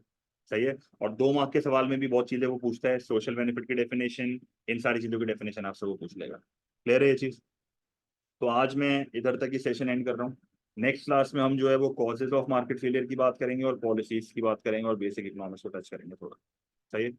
सही है। और 2 मार्क के सवाल में भी बहुत चीजें वो पूछता है, सोशल बेनिफिट की डेफिनेशन, इन सारी चीजों की डेफिनेशन आपसे वो पूछ लेगा। क्लियर है ये चीज। तो आज मैं इधर तक ही सेशन एंड कर रहा हूँ। नेक्स्ट क्लास में हम जो है वो कॉजेज ऑफ मार्केट फेलियर की बात करेंगे और पॉलिसीज की बात करेंगे और बेसिक इकोनॉमिक्स को टच करेंगे थोड़ा। सही है।